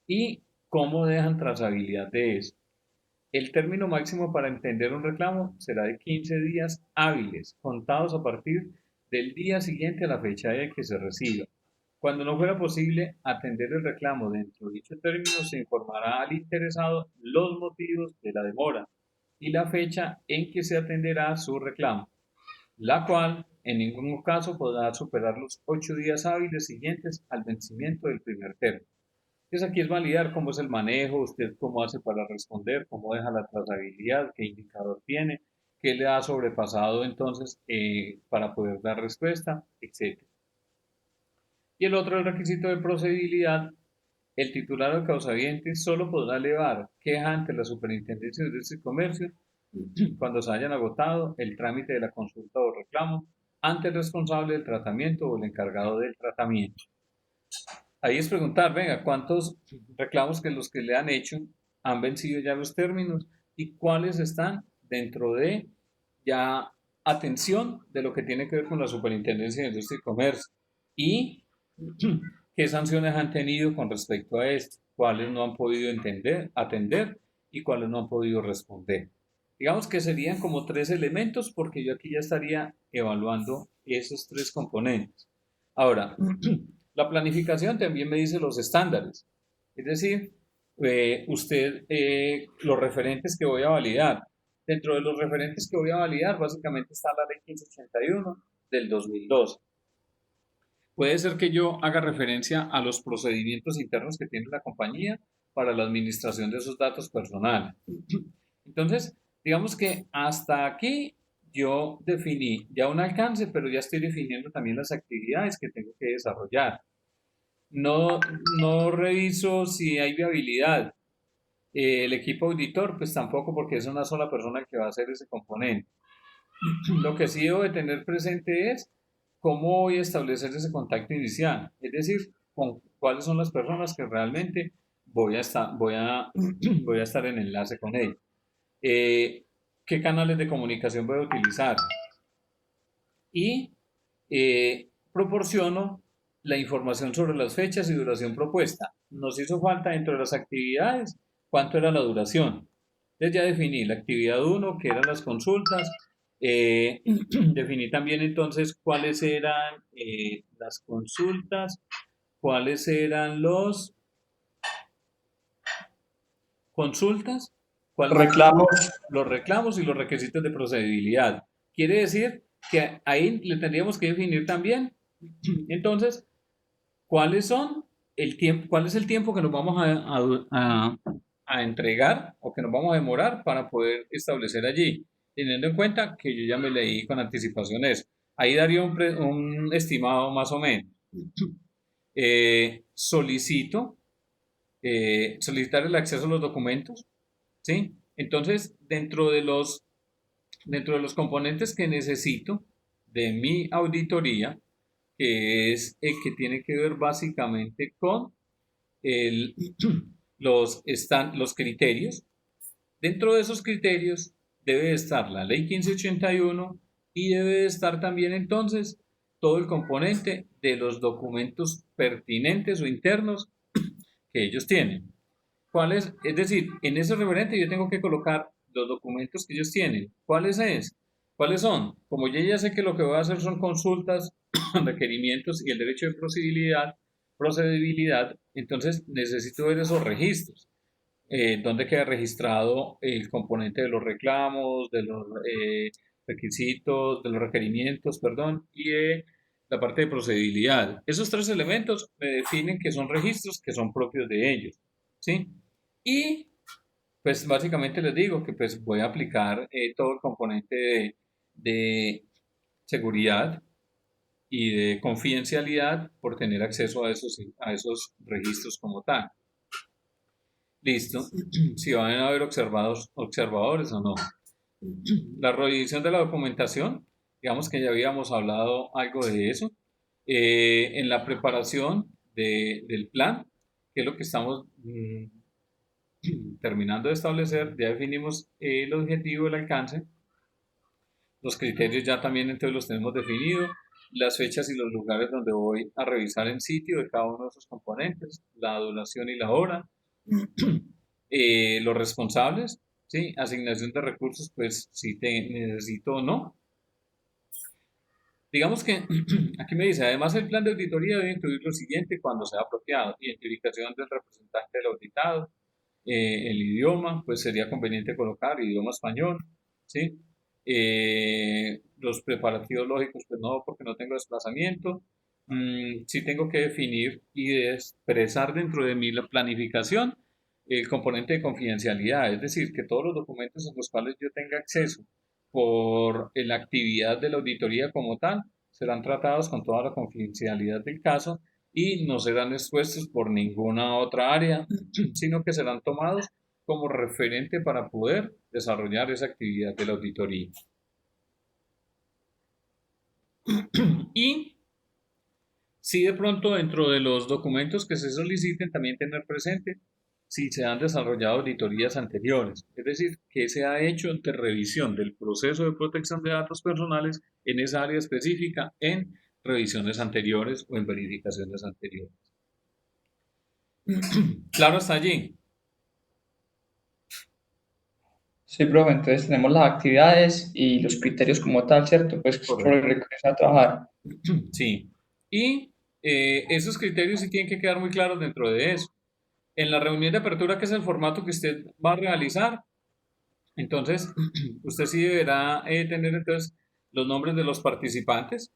¿Y cómo dejan trazabilidad de eso? El término máximo para entender un reclamo será de 15 días hábiles, contados a partir del día siguiente a la fecha de que se reciba. Cuando no fuera posible atender el reclamo dentro de dicho término, se informará al interesado los motivos de la demora y la fecha en que se atenderá su reclamo, la cual en ningún caso podrá superar los 8 días hábiles siguientes al vencimiento del primer término. Entonces aquí es validar cómo es el manejo, usted cómo hace para responder, cómo deja la trazabilidad, qué indicador tiene, qué le ha sobrepasado entonces para poder dar respuesta, etc. Y el otro, el requisito de procedibilidad, el titular o causaviente solo podrá elevar queja ante la Superintendencia de Industria y Comercio cuando se hayan agotado el trámite de la consulta o reclamo ante el responsable del tratamiento o el encargado del tratamiento. Ahí es preguntar, venga, ¿cuántos reclamos que los que le han hecho han vencido ya los términos y cuáles están dentro de ya atención de lo que tiene que ver con la Superintendencia de Industria y Comercio? Y qué sanciones han tenido con respecto a esto, cuáles no han podido atender y cuáles no han podido responder. Digamos que serían como 3 elementos porque yo aquí ya estaría evaluando esos 3 componentes. Ahora, la planificación también me dice los estándares, es decir, los referentes que voy a validar. Dentro de los referentes que voy a validar, básicamente está la ley 1581 del 2012. Puede ser que yo haga referencia a los procedimientos internos que tiene la compañía para la administración de esos datos personales. Entonces, digamos que hasta aquí yo definí ya un alcance, pero ya estoy definiendo también las actividades que tengo que desarrollar. No reviso si hay viabilidad. El equipo auditor, pues tampoco, porque es una sola persona que va a hacer ese componente. Lo que sí debo de tener presente es cómo voy a establecer ese contacto inicial, es decir, con cuáles son las personas que realmente voy a estar en enlace con ellos. ¿Qué canales de comunicación voy a utilizar? Y proporciono la información sobre las fechas y duración propuesta. Nos hizo falta dentro de las actividades cuánto era la duración. Entonces ya definí la actividad 1, que eran las consultas. Definí también entonces cuáles eran las consultas, cuáles eran los consultas, los reclamos y los requisitos de procedibilidad. Quiere decir que ahí le tendríamos que definir también entonces cuál es el tiempo que nos vamos a entregar o que nos vamos a demorar para poder establecer allí, teniendo en cuenta que yo ya me leí con anticipación eso. Ahí daría un estimado más o menos. Solicitar el acceso a los documentos, ¿sí? Entonces, dentro de los componentes que necesito de mi auditoría, que es el que tiene que ver básicamente con el, los criterios. Dentro de esos criterios debe estar la ley 1581 y debe estar también entonces todo el componente de los documentos pertinentes o internos que ellos tienen. ¿Cuáles? Es decir, en ese referente yo tengo que colocar los documentos que ellos tienen. ¿Cuáles son? Como yo ya sé que lo que voy a hacer son consultas, requerimientos y el derecho de procedibilidad, entonces necesito ver esos registros. Dónde queda registrado el componente de los reclamos, de los requisitos, de los requerimientos, perdón, y de la parte de procedibilidad. Esos tres elementos me definen que son registros que son propios de ellos, ¿sí? Y pues básicamente les digo que pues voy a aplicar todo el componente de seguridad y de confidencialidad por tener acceso a esos registros como tal. Listo. Si van a haber observadores o no. La revisión de la documentación, digamos que ya habíamos hablado algo de eso. En la preparación del plan, que es lo que estamos terminando de establecer, ya definimos el objetivo, el alcance. Los criterios ya también entonces los tenemos definidos. Las fechas y los lugares donde voy a revisar en sitio de cada uno de esos componentes, la duración y la hora. Los responsables, ¿sí? Asignación de recursos, pues si te necesito o no. Digamos que aquí me dice, además el plan de auditoría debe incluir lo siguiente cuando sea apropiado: identificación del representante del auditado, el idioma, pues sería conveniente colocar idioma español, ¿sí? Los preparativos lógicos, pues no, porque no tengo desplazamiento. Sí tengo que definir y expresar dentro de mi planificación el componente de confidencialidad, es decir, que todos los documentos en los cuales yo tenga acceso por la actividad de la auditoría como tal serán tratados con toda la confidencialidad del caso y no serán expuestos por ninguna otra área, sino que serán tomados como referente para poder desarrollar esa actividad de la auditoría. Y si de pronto dentro de los documentos que se soliciten también tener presente si se han desarrollado auditorías anteriores, es decir, qué se ha hecho de revisión del proceso de protección de datos personales en esa área específica en revisiones anteriores o en verificaciones anteriores. Claro, hasta allí. Sí, profe, entonces tenemos las actividades y los criterios como tal, ¿cierto? Pues sobre lo que se va a trabajar. Sí, y esos criterios sí tienen que quedar muy claros dentro de eso. En la reunión de apertura, que es el formato que usted va a realizar, entonces usted sí deberá tener entonces los nombres de los participantes,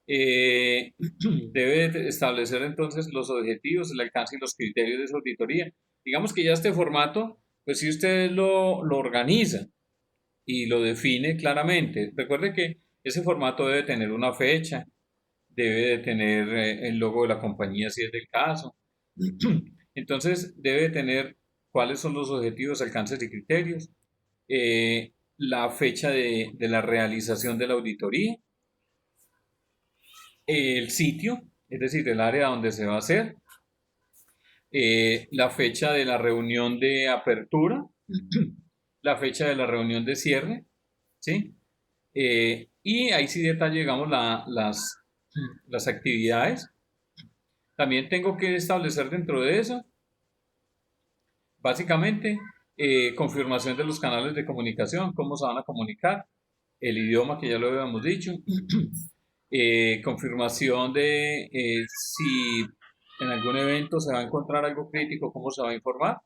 debe establecer entonces los objetivos, el alcance y los criterios de su auditoría. Digamos que ya este formato, pues si usted lo organiza y lo define claramente, recuerde que ese formato debe tener una fecha, debe de tener el logo de la compañía si es del caso. Entonces debe tener cuáles son los objetivos, alcances y criterios, la fecha de la realización de la auditoría, el sitio, es decir, el área donde se va a hacer, la fecha de la reunión de apertura, la fecha de la reunión de cierre, ¿sí? Y ahí sí detalle, digamos, las actividades. También tengo que establecer dentro de eso, básicamente, confirmación de los canales de comunicación, cómo se van a comunicar, el idioma que ya lo habíamos dicho, confirmación de si en algún evento se va a encontrar algo crítico, cómo se va a informar,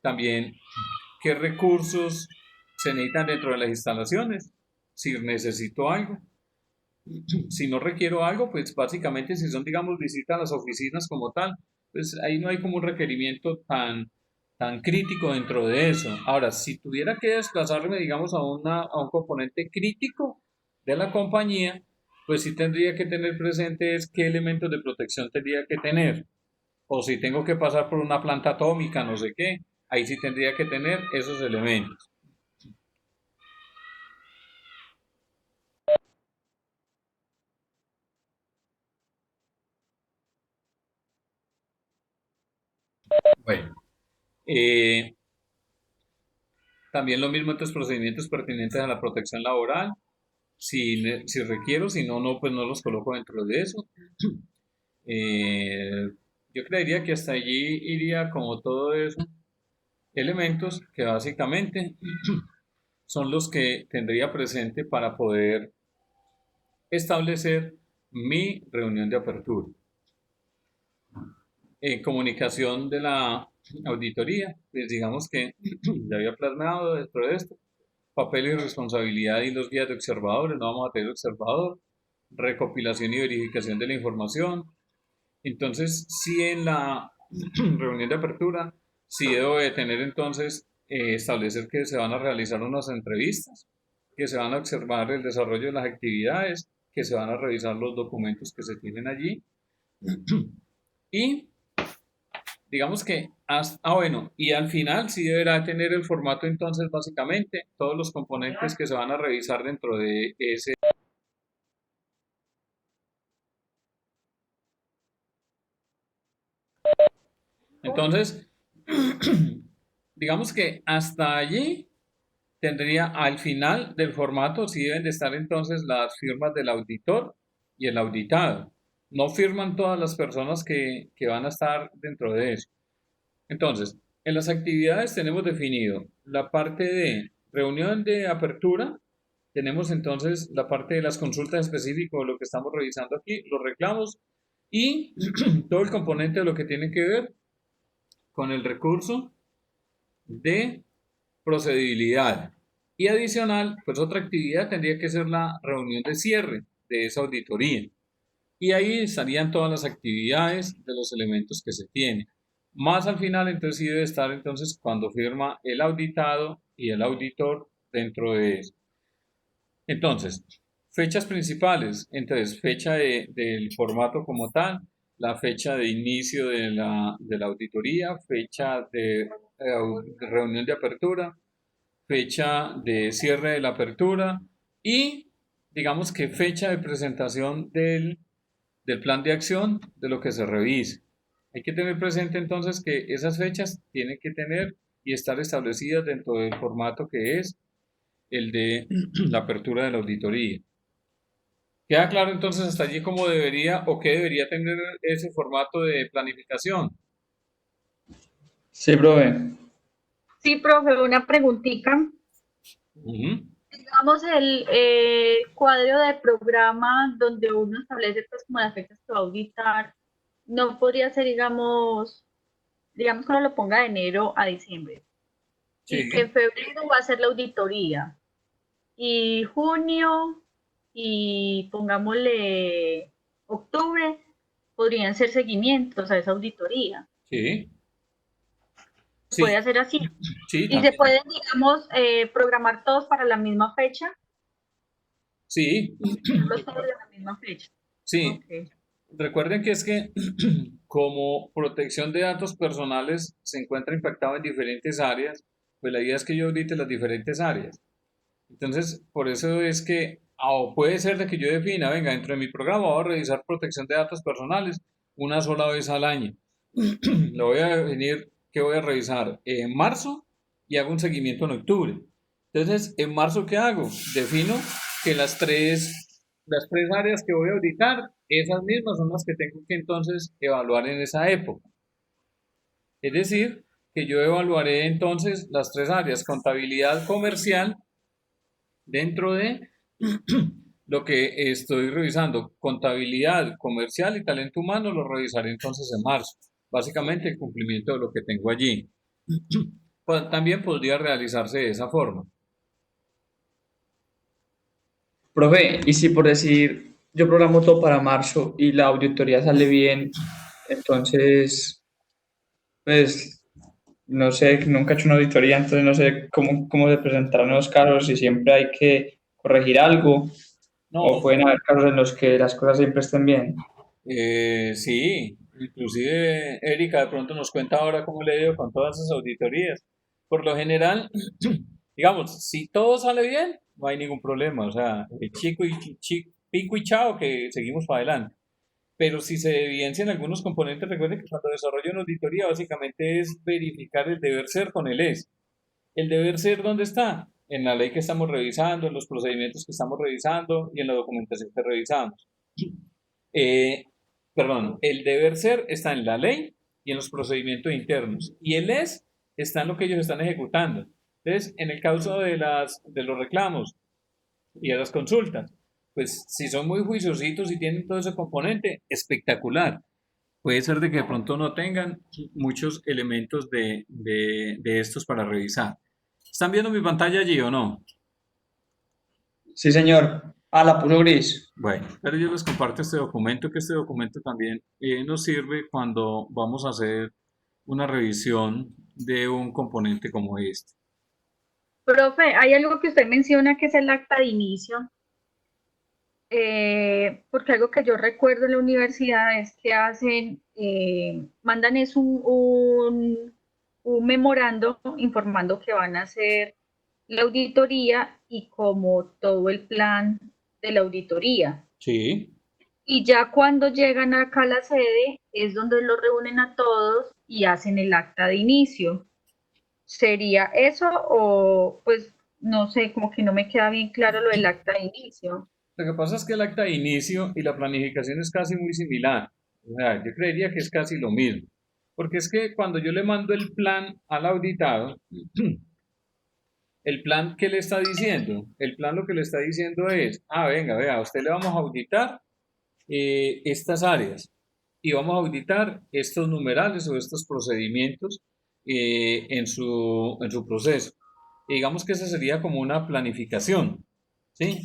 también qué recursos se necesitan dentro de las instalaciones, si necesito algo. Si no requiero algo, pues básicamente si son, digamos, visitas a las oficinas como tal, pues ahí no hay como un requerimiento tan crítico dentro de eso. Ahora, si tuviera que desplazarme, digamos, a un componente crítico de la compañía, pues sí tendría que tener presentes qué elementos de protección tendría que tener. O si tengo que pasar por una planta atómica, no sé qué, ahí sí tendría que tener esos elementos. Bueno, eh, también lo mismo entre los procedimientos pertinentes a la protección laboral. Si requiero, si no, no, pues no los coloco dentro de eso. Eh, yo creería que hasta allí iría como todo eso, elementos que básicamente son los que tendría presente para poder establecer mi reunión de apertura. En comunicación de la auditoría, pues digamos que ya había plasmado dentro de esto, papel y responsabilidad y los guías de observadores, no vamos a tener observador, recopilación y verificación de la información. Entonces, si en la reunión de apertura, sí debo de tener entonces, establecer que se van a realizar unas entrevistas, que se van a observar el desarrollo de las actividades, que se van a revisar los documentos que se tienen allí y digamos que, bueno, y al final sí deberá tener el formato entonces básicamente todos los componentes que se van a revisar dentro de ese. Entonces, digamos que hasta allí tendría al final del formato, sí deben de estar entonces las firmas del auditor y el auditado. No firman todas las personas que van a estar dentro de eso. Entonces, en las actividades tenemos definido la parte de reunión de apertura, tenemos entonces la parte de las consultas específicas, lo que estamos revisando aquí, los reclamos y todo el componente de lo que tiene que ver con el recurso de procedibilidad. Y adicional, pues otra actividad tendría que ser la reunión de cierre de esa auditoría. Y ahí estarían todas las actividades de los elementos que se tienen. Más al final, entonces sí debe estar entonces cuando firma el auditado y el auditor dentro de eso. Entonces, fechas principales, entonces fecha del formato como tal, la fecha de inicio de la auditoría, fecha de reunión de apertura, fecha de cierre de la apertura y digamos que fecha de presentación del plan de acción de lo que se revise. Hay que tener presente entonces que esas fechas tienen que tener y estar establecidas dentro del formato que es el de la apertura de la auditoría. ¿Queda claro entonces hasta allí cómo debería o qué debería tener ese formato de planificación? Sí, profe. Sí, profe, una preguntita. Ujú. Digamos el cuadro de programa donde uno establece pues como las fechas que va a auditar, no podría ser, digamos que uno lo ponga de enero a diciembre y que Sí, en febrero va a ser la auditoría y junio y pongámosle octubre podrían ser seguimientos a esa auditoría. sí, Se sí, puede hacer así sí, y se también. pueden, digamos, programar todos para la misma fecha, Sí, iniciarlos todos de la misma fecha. sí. Okay. Recuerden que es que como protección de datos personales se encuentra impactado en diferentes áreas, pues la idea es que yo audite las diferentes áreas. Entonces, por eso es que, o puede ser de que yo defina, venga, dentro de mi programa voy a revisar protección de datos personales una sola vez al año. Lo voy a definir que voy a revisar en marzo y hago un seguimiento en octubre. Entonces, ¿en marzo qué hago? Defino que las tres áreas que voy a auditar, esas mismas son las que tengo que entonces evaluar en esa época. Es decir, que yo evaluaré entonces las tres áreas, contabilidad comercial, dentro de lo que estoy revisando, contabilidad comercial y talento humano, lo revisaré entonces en marzo. Básicamente el cumplimiento de lo que tengo allí. Pues, también podría realizarse de esa forma. Profe, y si por decir yo programo todo para marzo y la auditoría sale bien, entonces, pues, no sé, nunca he hecho una auditoría, entonces no sé cómo se presentarán los casos, si siempre hay que corregir algo o No, pueden haber casos en los que las cosas siempre estén bien. sí, inclusive Erika de pronto nos cuenta ahora cómo le dio con todas esas auditorías. Por lo general, digamos, si todo sale bien, no hay ningún problema. O sea, chico y pico y chao, que seguimos para adelante. pero si se evidencian algunos componentes, recuerden que cuando desarrollo una auditoría básicamente es verificar el deber ser con el es. ¿El deber ser dónde está? En la ley que estamos revisando, en los procedimientos que estamos revisando y en la documentación que revisamos. Eh, perdón, el deber ser está en la ley y en los procedimientos internos. Y el es está en lo que ellos están ejecutando. Entonces, en el caso de los reclamos y de las consultas, pues si son muy juiciositos y tienen todo ese componente, espectacular. Puede ser de que de pronto no tengan muchos elementos de estos para revisar. ¿Están viendo mi pantalla allí o no? Sí, señor. Ah, la puso gris. Bueno, pero yo les comparto este documento, que este documento también nos sirve cuando vamos a hacer una revisión de un componente como este. Profe, hay algo que usted menciona que es el acta de inicio, porque algo que yo recuerdo en la universidad es que mandan es un memorando informando que van a hacer la auditoría y como todo el plan de la auditoría. Sí. Y ya cuando llegan acá a la sede es donde los reúnen a todos y hacen el acta de inicio. ¿Sería eso o pues no sé, como que no me queda bien claro lo del acta de inicio? Lo que pasa es que el acta de inicio y la planificación es casi muy similar. O sea, yo creería que es casi lo mismo. Porque es que cuando yo le mando el plan al auditado, el plan, ¿qué le está diciendo? El plan lo que le está diciendo es, venga, vea, a usted le vamos a auditar estas áreas y vamos a auditar estos numerales o estos procedimientos en su proceso. Y digamos que esa sería como una planificación, ¿sí?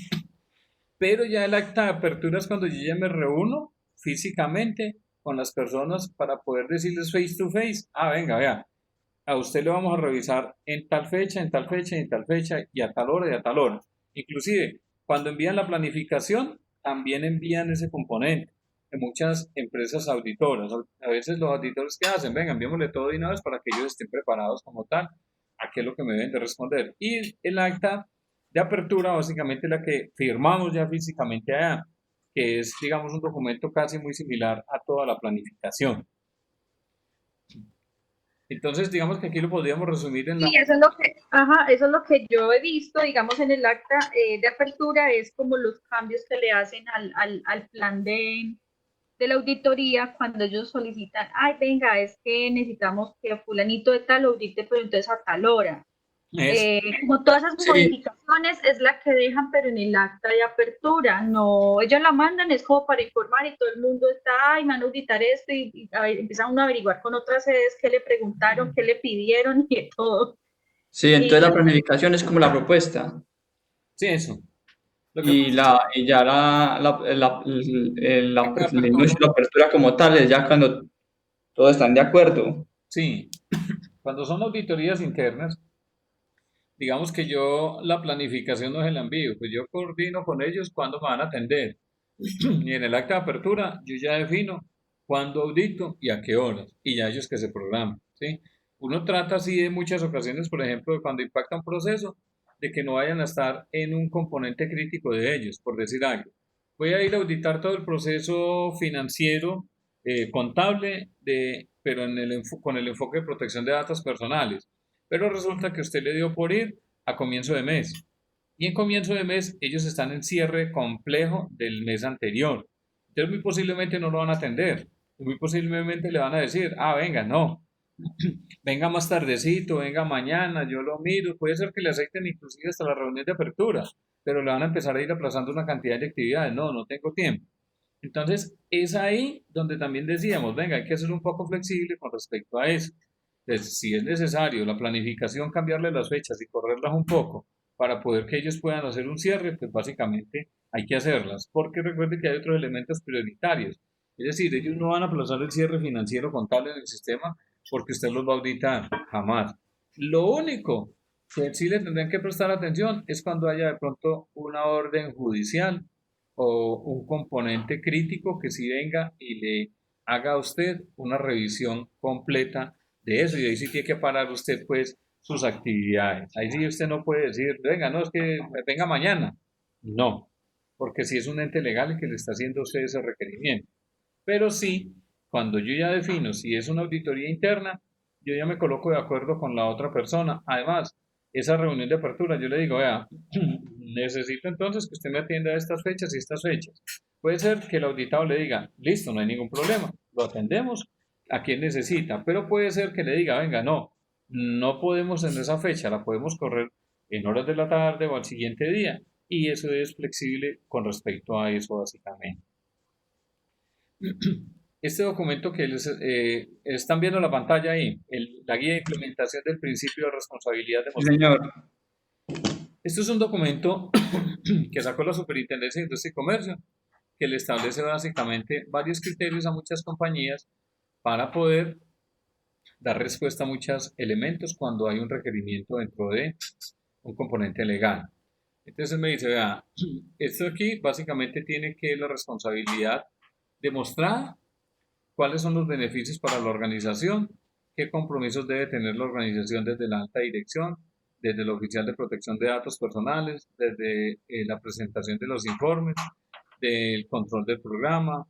Pero ya el acta de apertura es cuando yo ya me reúno físicamente con las personas para poder decirles face to face, venga, vea, a usted le vamos a revisar en tal fecha, en tal fecha, en tal fecha, y a tal hora y a tal hora. Inclusive, cuando envían la planificación, también envían ese componente de muchas empresas auditoras. A veces los auditores, ¿qué hacen? Venga, enviémosle todo de una vez para que ellos estén preparados como tal a qué es lo que me deben de responder. Y el acta de apertura, básicamente la que firmamos ya físicamente allá, que es, digamos, un documento casi muy similar a toda la planificación. Entonces, digamos que aquí lo podríamos resumir en la... Sí, eso es lo que yo he visto, digamos, en el acta de apertura, es como los cambios que le hacen al plan de la auditoría cuando ellos solicitan, venga, es que necesitamos que fulanito de tal audite, pero entonces a tal hora. Como todas esas Sí, modificaciones es la que dejan, pero en el acta de apertura, no, ellos la mandan, es como para informar y todo el mundo está, me van a auditar esto y empieza uno a averiguar con otras sedes qué le preguntaron, qué le pidieron y de todo. sí, entonces la Y planificación es como la propuesta. Sí, eso. Lo que Y, pasa es y ya que la el inicio apertura, y la apertura como tal es ya cuando todos están de acuerdo. sí, cuando son auditorías internas, digamos que yo la planificación no se la envío, pues yo coordino con ellos cuándo me van a atender. Y en el acta de apertura yo ya defino cuándo audito y a qué horas, y ya ellos que se programan, ¿sí? Uno trata así en muchas ocasiones, por ejemplo, de cuando impacta un proceso, de que no vayan a estar en un componente crítico de ellos, por decir algo. Voy a ir a auditar todo el proceso financiero, contable, pero con el enfoque de protección de datos personales. Pero resulta que usted le dio por ir a comienzo de mes. Y en comienzo de mes ellos están en cierre complejo del mes anterior. Entonces muy posiblemente no lo van a atender. Muy posiblemente le van a decir, venga, no, venga más tardecito, venga mañana, yo lo miro. Puede ser que le acepten inclusive hasta la reunión de apertura, pero le van a empezar a ir aplazando una cantidad de actividades. No, no tengo tiempo. Entonces es ahí donde también decíamos, venga, hay que ser un poco flexible con respecto a eso. Entonces, si es necesario la planificación, cambiarle las fechas y correrlas un poco para poder que ellos puedan hacer un cierre, pues básicamente hay que hacerlas, porque recuerde que hay otros elementos prioritarios. Es decir, ellos no van a aplazar el cierre financiero contable en el sistema porque usted los va a auditar, jamás. Lo único que sí le tendrán que prestar atención es cuando haya de pronto una orden judicial o un componente crítico que sí venga y le haga a usted una revisión completa de eso, y ahí sí tiene que parar usted pues sus actividades. Ahí sí usted no puede decir, venga, no, es que venga mañana. No, porque si es un ente legal el que le está haciendo a usted ese requerimiento. Pero sí, cuando yo ya defino si es una auditoría interna, yo ya me coloco de acuerdo con la otra persona. Además, esa reunión de apertura, yo le digo, vea, necesito entonces que usted me atienda a estas fechas y estas fechas. Puede ser que el auditado le diga, listo, no hay ningún problema, lo atendemos a quien necesita, pero puede ser que le diga, venga, no, no podemos en esa fecha, la podemos correr en horas de la tarde o al siguiente día, y eso es flexible con respecto a eso básicamente. Este documento que les están viendo en la pantalla ahí, la guía de implementación del principio de responsabilidad Sí, demostrada. señor. Esto es un documento que sacó la Superintendencia de Industria y Comercio, que le establece básicamente varios criterios a muchas compañías para poder dar respuesta a muchos elementos cuando hay un requerimiento dentro de un componente legal. Entonces me dice, vea, esto aquí básicamente tiene que la responsabilidad demostrada, cuáles son los beneficios para la organización, qué compromisos debe tener la organización desde la alta dirección, desde el oficial de protección de datos personales, desde la presentación de los informes, del control del programa,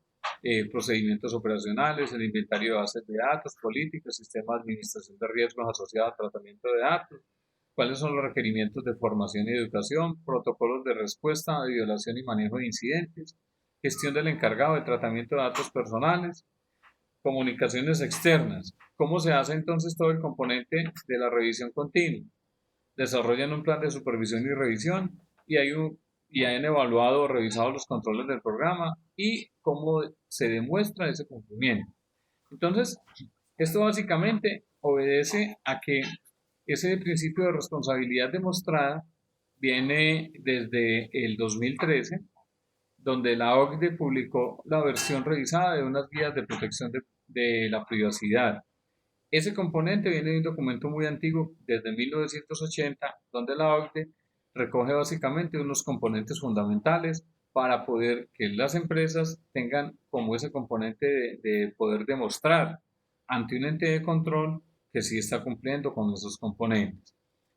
procedimientos operacionales, el inventario de bases de datos, políticas, sistema de administración de riesgos asociados al tratamiento de datos, cuáles son los requerimientos de formación y educación, protocolos de respuesta de violación y manejo de incidentes, gestión del encargado de tratamiento de datos personales, comunicaciones externas. ¿Cómo se hace entonces todo el componente de la revisión continua? Desarrollan un plan de supervisión y revisión y han evaluado o revisado los controles del programa y cómo se demuestra ese cumplimiento. Entonces, esto básicamente obedece a que ese principio de responsabilidad demostrada viene desde el 2013, donde la OCDE publicó la versión revisada de unas guías de protección de la privacidad. Ese componente viene de un documento muy antiguo, desde 1980, donde la OCDE recoge básicamente unos componentes fundamentales para poder que las empresas tengan como ese componente de poder demostrar ante un ente de control que sí está cumpliendo con esos componentes.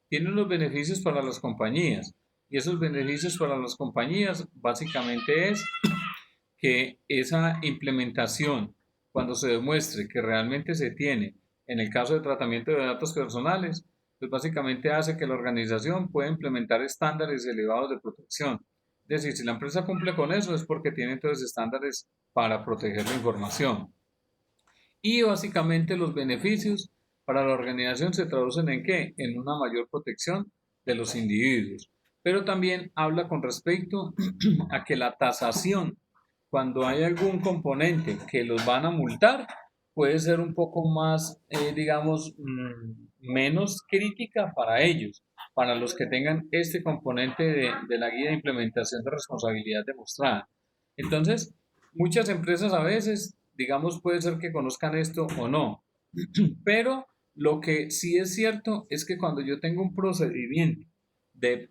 Tiene unos beneficios para las compañías, y esos beneficios para las compañías básicamente es que esa implementación, cuando se demuestre que realmente se tiene en el caso de tratamiento de datos personales, pues básicamente hace que la organización pueda implementar estándares elevados de protección. Es decir, si la empresa cumple con eso es porque tiene entonces estándares para proteger la información. Y básicamente los beneficios para la organización se traducen en ¿qué? En una mayor protección de los individuos. Pero también habla con respecto a que la tasación, cuando hay algún componente que los van a multar, puede ser un poco más, digamos, menos crítica para ellos, para los que tengan este componente de la guía de implementación de responsabilidad demostrada. Entonces, muchas empresas a veces, digamos, puede ser que conozcan esto o no, pero lo que sí es cierto es que cuando yo tengo un procedimiento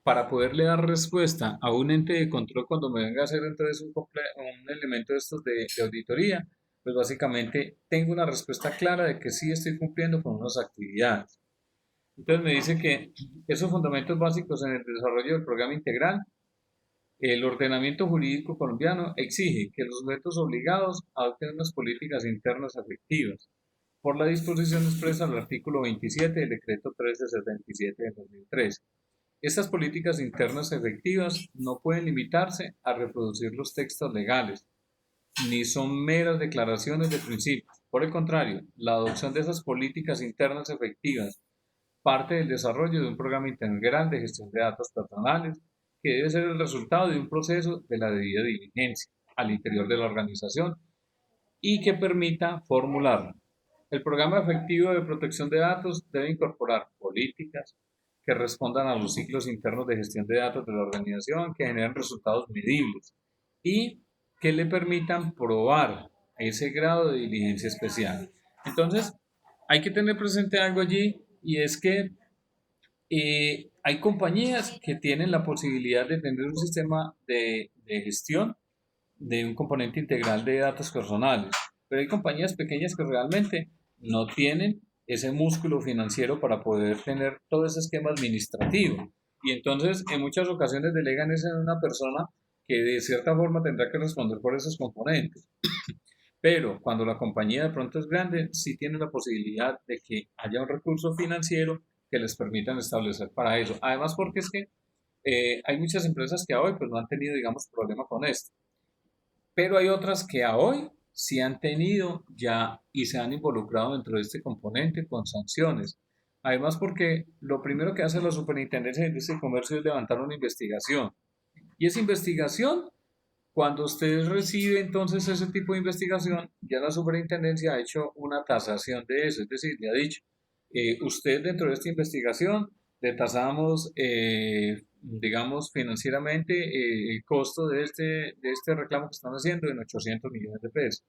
para poderle dar respuesta a un ente de control cuando me venga a hacer entonces un elemento de estos de auditoría, pues básicamente tengo una respuesta clara de que sí estoy cumpliendo con unas actividades. Entonces me dice que esos fundamentos básicos en el desarrollo del programa integral, el ordenamiento jurídico colombiano exige que los sujetos obligados adopten unas políticas internas efectivas, por la disposición expresa del artículo 27 del decreto 1377 de 2013. Estas políticas internas efectivas no pueden limitarse a reproducir los textos legales, ni son meras declaraciones de principios. Por el contrario, la adopción de esas políticas internas efectivas parte del desarrollo de un programa integral de gestión de datos personales que debe ser el resultado de un proceso de la debida diligencia al interior de la organización y que permita formularla. El programa efectivo de protección de datos debe incorporar políticas que respondan a los ciclos internos de gestión de datos de la organización, que generen resultados medibles y que le permitan probar ese grado de diligencia especial. Entonces, hay que tener presente algo allí, y es que hay compañías que tienen la posibilidad de tener un sistema de gestión de un componente integral de datos personales, pero hay compañías pequeñas que realmente no tienen ese músculo financiero para poder tener todo ese esquema administrativo, y entonces en muchas ocasiones delegan eso en una persona que de cierta forma tendrá que responder por esos componentes. Pero cuando la compañía de pronto es grande, sí tiene la posibilidad de que haya un recurso financiero que les permitan establecer para eso. Además, porque es que hay muchas empresas que a hoy pues no han tenido, digamos, problema con esto. Pero hay otras que a hoy sí han tenido ya y se han involucrado dentro de este componente con sanciones. Además, porque lo primero que hace la Superintendencia de Industria y Comercio es levantar una investigación. Y esa investigación, cuando usted recibe entonces ese tipo de investigación, ya la superintendencia ha hecho una tasación de eso, es decir, le ha dicho, usted dentro de esta investigación le tasamos, digamos, financieramente el costo de este reclamo que están haciendo en 800 millones de pesos.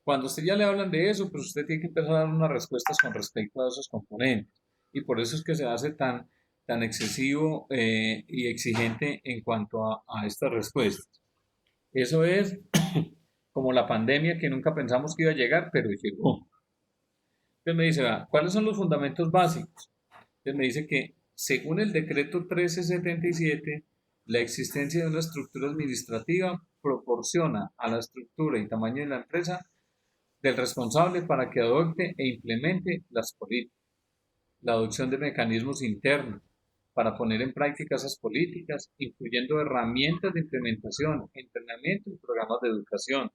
Cuando usted ya le hablan de eso, pues usted tiene que empezar a dar unas respuestas con respecto a esos componentes. Y por eso es que se hace tan excesivo y exigente en cuanto a estas respuestas. Eso es como la pandemia que nunca pensamos que iba a llegar, pero llegó. Entonces me dice, ¿cuáles son los fundamentos básicos? Entonces me dice que según el decreto 1377, la existencia de una estructura administrativa proporciona a la estructura y tamaño de la empresa del responsable para que adopte e implemente las políticas, la adopción de mecanismos internos para poner en práctica esas políticas, incluyendo herramientas de implementación, entrenamiento y programas de educación.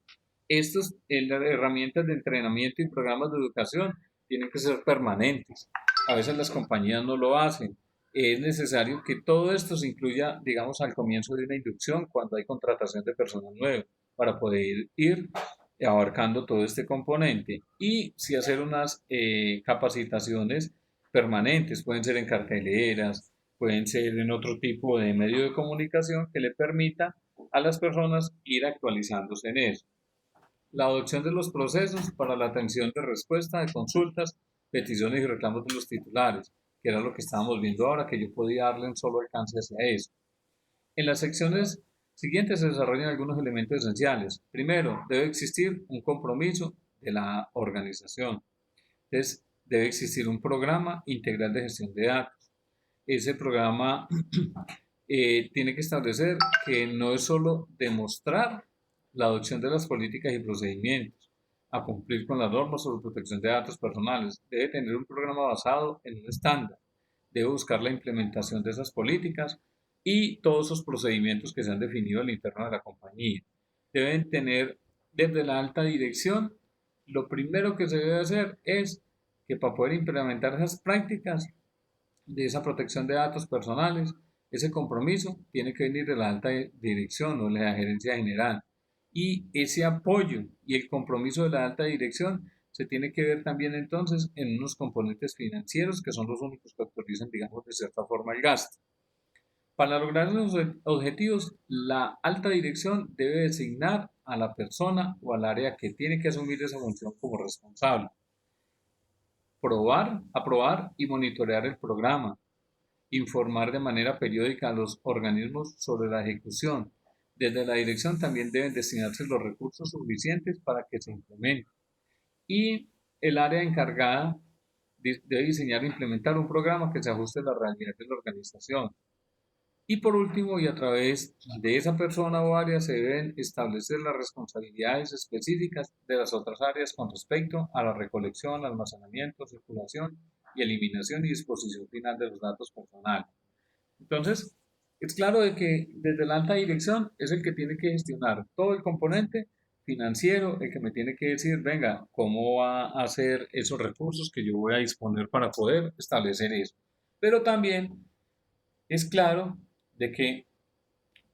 Estas herramientas de entrenamiento y programas de educación tienen que ser permanentes. A veces las compañías no lo hacen. Es necesario que todo esto se incluya, digamos, al comienzo de una inducción, cuando hay contratación de personal nuevo, para poder ir abarcando todo este componente. Y si hacer unas capacitaciones permanentes, pueden ser en carteleras, pueden ser en otro tipo de medio de comunicación que le permita a las personas ir actualizándose en eso. La adopción de los procesos para la atención de respuesta de consultas, peticiones y reclamos de los titulares, que era lo que estábamos viendo ahora, que yo podía darle un solo alcance hacia eso. En las secciones siguientes se desarrollan algunos elementos esenciales. Primero, debe existir un compromiso de la organización. Entonces, debe existir un programa integral de gestión de datos. Ese programa tiene que establecer que no es solo demostrar la adopción de las políticas y procedimientos a cumplir con las normas sobre protección de datos personales. Debe tener un programa basado en un estándar. Debe buscar la implementación de esas políticas y todos esos procedimientos que se han definido al interno de la compañía. Deben tener desde la alta dirección, lo primero que se debe hacer es que para poder implementar esas prácticas de esa protección de datos personales, ese compromiso tiene que venir de la alta dirección o de la gerencia general. Y ese apoyo y el compromiso de la alta dirección se tiene que ver también entonces en unos componentes financieros que son los únicos que autorizan, digamos, de cierta forma el gasto. Para lograr los objetivos, la alta dirección debe designar a la persona o al área que tiene que asumir esa función como responsable. Aprobar y monitorear el programa. Informar de manera periódica a los organismos sobre la ejecución. Desde la dirección también deben destinarse los recursos suficientes para que se implemente. Y el área encargada debe diseñar e implementar un programa que se ajuste a la realidad de la organización. Y por último, y a través de esa persona o área, se deben establecer las responsabilidades específicas de las otras áreas con respecto a la recolección, almacenamiento, circulación y eliminación y disposición final de los datos personales. Entonces, es claro de que desde la alta dirección es el que tiene que gestionar todo el componente financiero, el que me tiene que decir, venga, cómo va a hacer esos recursos que yo voy a disponer para poder establecer eso. Pero también es claro de que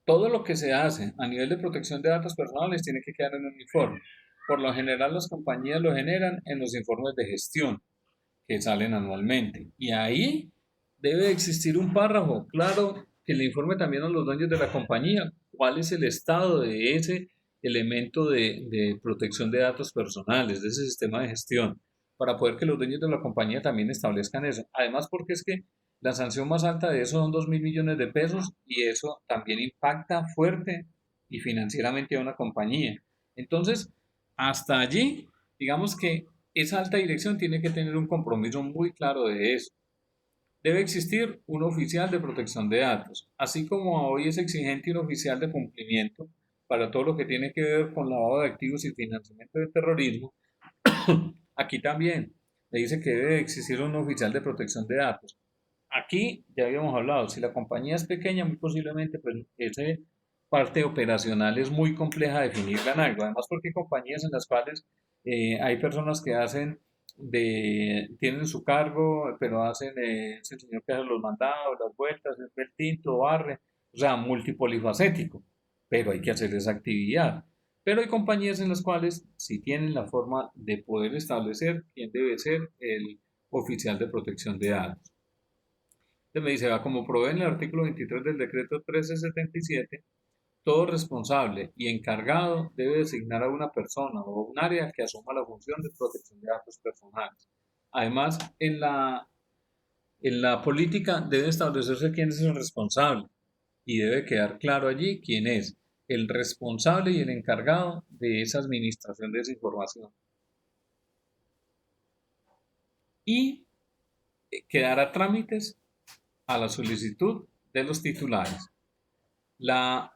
todo lo que se hace a nivel de protección de datos personales tiene que quedar en un informe. Por lo general las compañías lo generan en los informes de gestión que salen anualmente. Y ahí debe existir un párrafo claro que le informe también a los dueños de la compañía cuál es el estado de ese elemento de protección de datos personales, de ese sistema de gestión, para poder que los dueños de la compañía también establezcan eso. Además, porque es que la sanción más alta de eso son 2.000 millones de pesos y eso también impacta fuerte y financieramente a una compañía. Entonces, hasta allí, digamos que esa alta dirección tiene que tener un compromiso muy claro de eso. Debe existir un oficial de protección de datos, así como hoy es exigente un oficial de cumplimiento para todo lo que tiene que ver con lavado de activos y financiamiento del terrorismo, aquí también le dice que debe existir un oficial de protección de datos. Aquí ya habíamos hablado, si la compañía es pequeña, muy posiblemente pues esa parte operacional es muy compleja definirla en algo. Además, porque hay compañías en las cuales hay personas que tienen su cargo, pero es el señor que hace los mandados, las vueltas, el tinto, barre, o sea, multipolifacético, pero hay que hacer esa actividad. Pero hay compañías en las cuales sí tienen la forma de poder establecer quién debe ser el oficial de protección de datos. Entonces me dice, como provee en el artículo 23 del decreto 1377, todo responsable y encargado debe designar a una persona o un área que asuma la función de protección de datos personales. Además, en la política debe establecerse quién es el responsable y debe quedar claro allí quién es el responsable y el encargado de esa administración de esa información. Y quedará trámites a la solicitud de los titulares. La,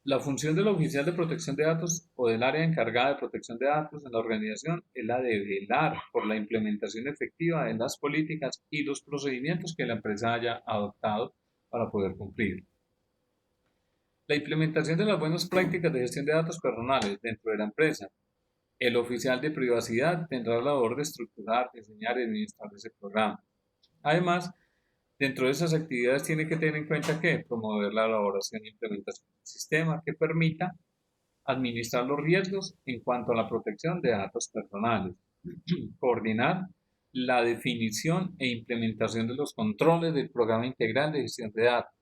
la función del oficial de protección de datos o del área encargada de protección de datos en la organización es la de velar por la implementación efectiva de las políticas y los procedimientos que la empresa haya adoptado para poder cumplir. La implementación de las buenas prácticas de gestión de datos personales dentro de la empresa. El oficial de privacidad tendrá la labor de estructurar, diseñar y administrar ese programa. Además, dentro de esas actividades tiene que tener en cuenta que promover la elaboración e implementación del sistema que permita administrar los riesgos en cuanto a la protección de datos personales, coordinar la definición e implementación de los controles del programa integral de gestión de datos,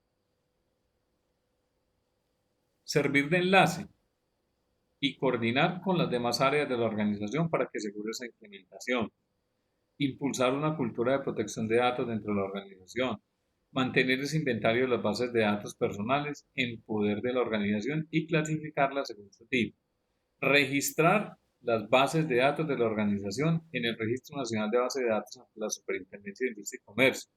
servir de enlace y coordinar con las demás áreas de la organización para que asegure esa implementación, impulsar una cultura de protección de datos dentro de la organización, mantener ese inventario de las bases de datos personales en poder de la organización y clasificarlas según su tipo, registrar las bases de datos de la organización en el Registro Nacional de Bases de Datos ante la Superintendencia de Industria y Comercio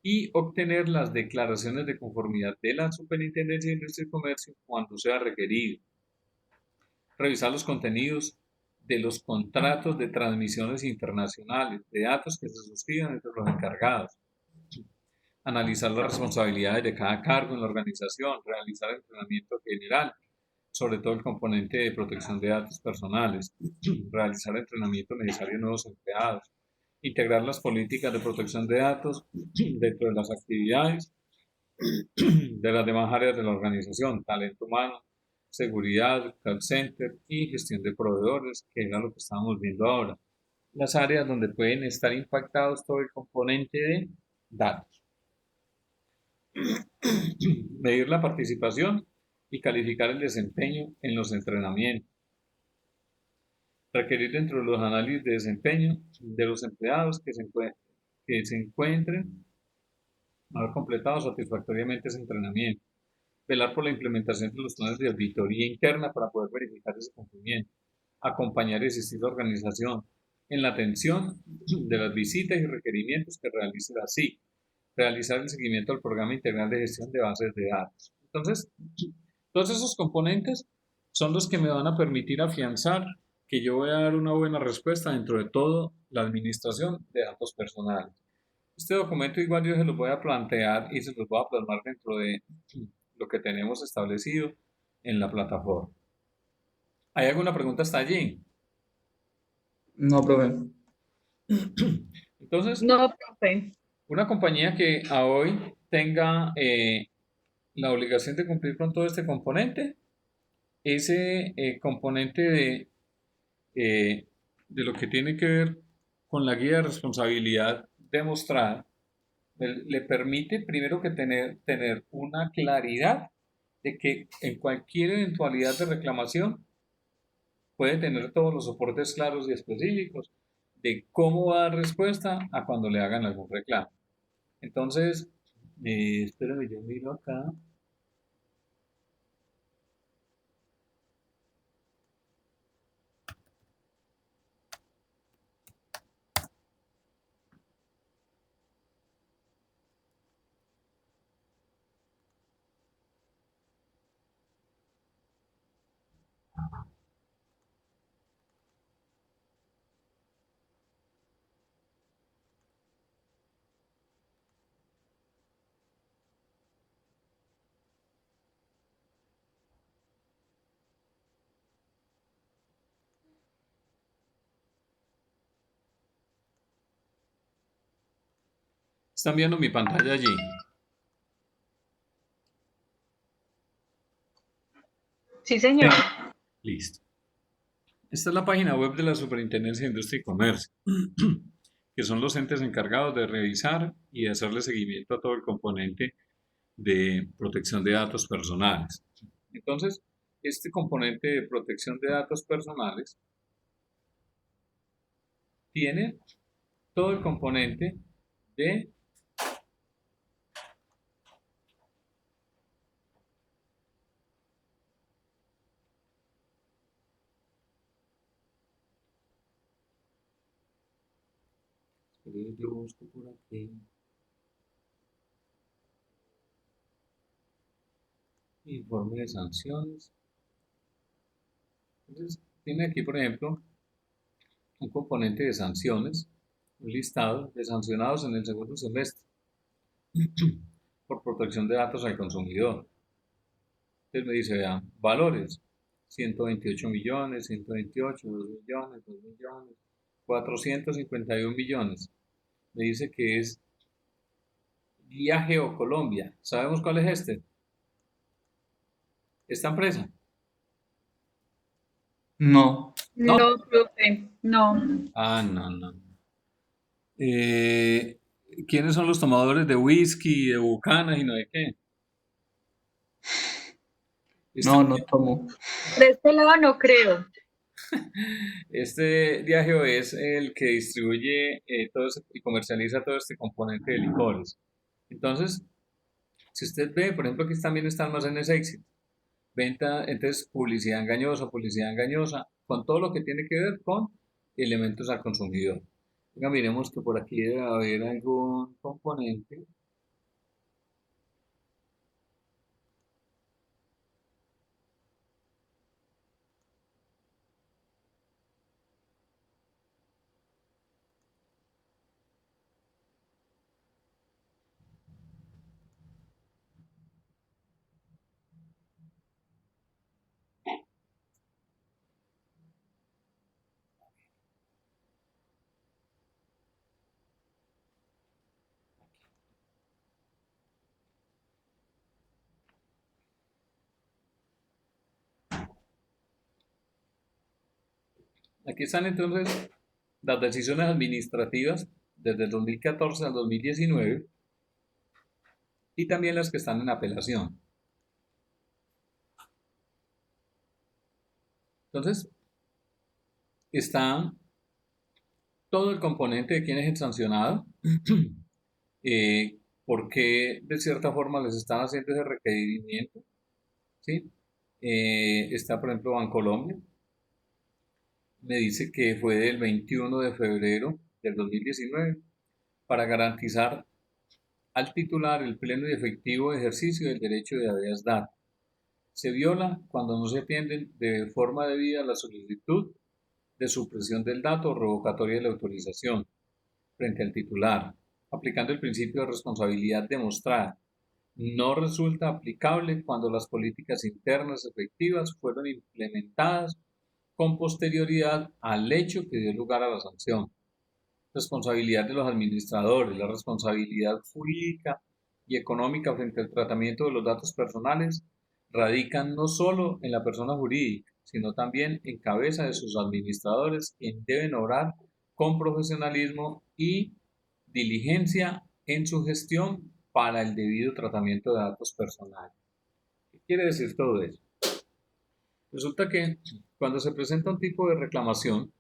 y obtener las declaraciones de conformidad de la Superintendencia de Industria y Comercio cuando sea requerido, revisar los contenidos de los contratos de transmisiones internacionales de datos que se suscriban entre los encargados, analizar las responsabilidades de cada cargo en la organización, realizar entrenamiento general, sobre todo el componente de protección de datos personales, realizar entrenamiento necesario en nuevos empleados, integrar las políticas de protección de datos dentro de las actividades de las demás áreas de la organización, talento humano, seguridad, call center y gestión de proveedores, que era lo que estábamos viendo ahora. Las áreas donde pueden estar impactados todo el componente de datos. Medir la participación y calificar el desempeño en los entrenamientos. Requerir dentro de los análisis de desempeño de los empleados que se encuentren haber completado satisfactoriamente ese entrenamiento. Velar por la implementación de los planes de auditoría interna para poder verificar ese cumplimiento. Acompañar y asistir a la organización en la atención de las visitas y requerimientos que realice la SIC. Realizar el seguimiento al programa integral de gestión de bases de datos. Entonces, todos esos componentes son los que me van a permitir afianzar que yo voy a dar una buena respuesta dentro de todo la administración de datos personales. Este documento igual yo se los voy a plantear y se los voy a plasmar dentro de lo que tenemos establecido en la plataforma. ¿Hay alguna pregunta hasta allí? No, profe. Entonces, No, profe. una compañía que a hoy tenga la obligación de cumplir con todo este componente, ese componente de lo que tiene que ver con la guía de responsabilidad demostrada, le permite primero que tener una claridad de que en cualquier eventualidad de reclamación puede tener todos los soportes claros y específicos de cómo va a dar respuesta a cuando le hagan algún reclamo. Entonces, espérame, yo miro acá. Están viendo mi pantalla allí. Sí, señor. Listo. Esta es la página web de la Superintendencia de Industria y Comercio, que son los entes encargados de revisar y de hacerle seguimiento a todo el componente de protección de datos personales. Entonces, este componente de protección de datos personales tiene todo el componente de yo busco por aquí. Informe de sanciones. Entonces, tiene aquí, por ejemplo, un componente de sanciones, un listado de sancionados en el segundo semestre por protección de datos al consumidor. Entonces me dice, vean, valores, 128 millones, 128, 2 millones, 2 millones, 451 millones. Me dice que es Viaje o Colombia. ¿Sabemos cuál es este? Esta empresa. No. No. No, profe, no. No. ¿Quiénes son los tomadores de whisky, de bucanas y no de qué? No tomo. De este lado no creo. Este Diageo es el que distribuye y comercializa todo este componente de licores. Entonces, si usted ve, por ejemplo, aquí también está Almacenes Éxito. Venta, entonces publicidad engañosa, con todo lo que tiene que ver con elementos al consumidor. Venga, miremos que por aquí debe haber algún componente. Aquí están entonces las decisiones administrativas desde el 2014 al 2019 y también las que están en apelación. Entonces, está todo el componente de quién es el sancionado, por qué de cierta forma les están haciendo ese requerimiento, ¿sí? Está, por ejemplo, Bancolombia. Me dice que fue del 21 de febrero del 2019 para garantizar al titular el pleno y efectivo ejercicio del derecho de habeas data. Se viola cuando no se atienden de forma debida la solicitud de supresión del dato o revocatoria de la autorización frente al titular, aplicando el principio de responsabilidad demostrada. No resulta aplicable cuando las políticas internas efectivas fueron implementadas con posterioridad al hecho que dio lugar a la sanción. Responsabilidad de los administradores, la responsabilidad jurídica y económica frente al tratamiento de los datos personales radican no solo en la persona jurídica, sino también en cabeza de sus administradores, quienes deben obrar con profesionalismo y diligencia en su gestión para el debido tratamiento de datos personales. ¿Qué quiere decir todo eso? Resulta que cuando se presenta un tipo de reclamación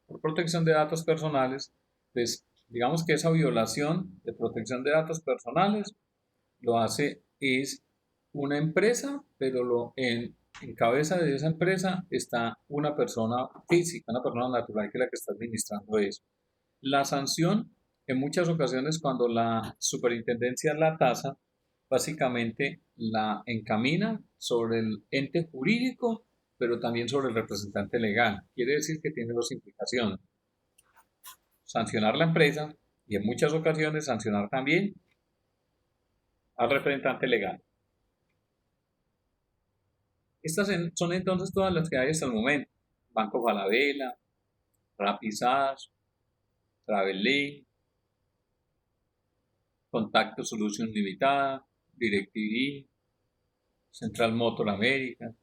por protección de datos personales, pues digamos que esa violación de protección de datos personales lo hace es una empresa, pero en cabeza de esa empresa está una persona física, una persona natural que es la que está administrando eso. La sanción, en muchas ocasiones cuando la superintendencia la tasa, básicamente la encamina sobre el ente jurídico, pero también sobre el representante legal. Quiere decir que tiene dos implicaciones. Sancionar la empresa y en muchas ocasiones sancionar también al representante legal. Estas son entonces todas las que hay hasta el momento. Banco Falabella, Rapisadas, Travelink, Contacto Solution Limitada, DirecTV, Central Motor América,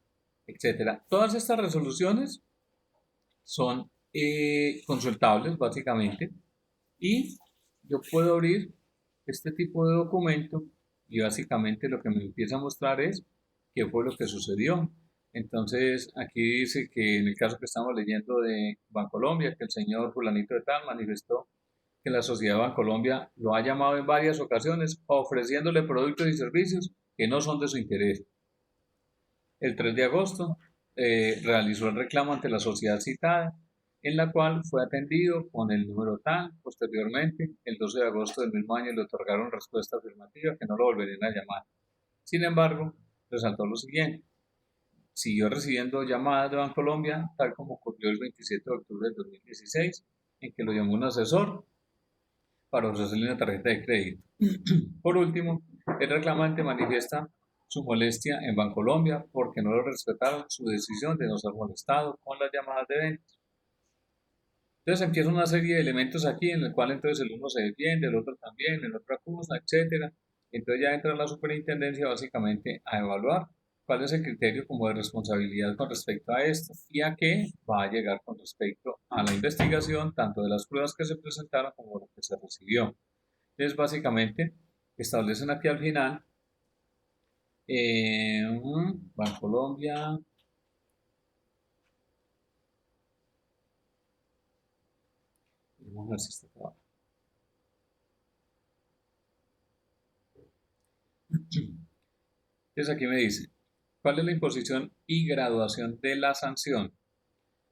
etcétera. Todas estas resoluciones son consultables básicamente y yo puedo abrir este tipo de documento y básicamente lo que me empieza a mostrar es qué fue lo que sucedió. Entonces aquí dice que en el caso que estamos leyendo de Bancolombia, que el señor fulanito de tal manifestó que la sociedad Bancolombia lo ha llamado en varias ocasiones ofreciéndole productos y servicios que no son de su interés. El 3 de agosto realizó el reclamo ante la sociedad citada, en la cual fue atendido con el número tal. Posteriormente, el 12 de agosto del mismo año le otorgaron respuesta afirmativa que no lo volverían a llamar. Sin embargo, resaltó lo siguiente: siguió recibiendo llamadas de Bancolombia, tal como ocurrió el 27 de octubre del 2016, en que lo llamó un asesor para ofrecerle una tarjeta de crédito. Por último, el reclamante manifiesta su molestia en Bancolombia porque no lo respetaron su decisión de no ser molestado con las llamadas de ventas. Entonces empieza una serie de elementos aquí en el cual entonces el uno se defiende, el otro también, el otro acusa, etc. Entonces ya entra la superintendencia básicamente a evaluar cuál es el criterio como de responsabilidad con respecto a esto y a qué va a llegar con respecto a la investigación tanto de las pruebas que se presentaron como lo que se recibió. Entonces básicamente establecen aquí al final Bancolombia, vamos a ver si está acá. Entonces aquí me dice, ¿cuál es la imposición y graduación de la sanción?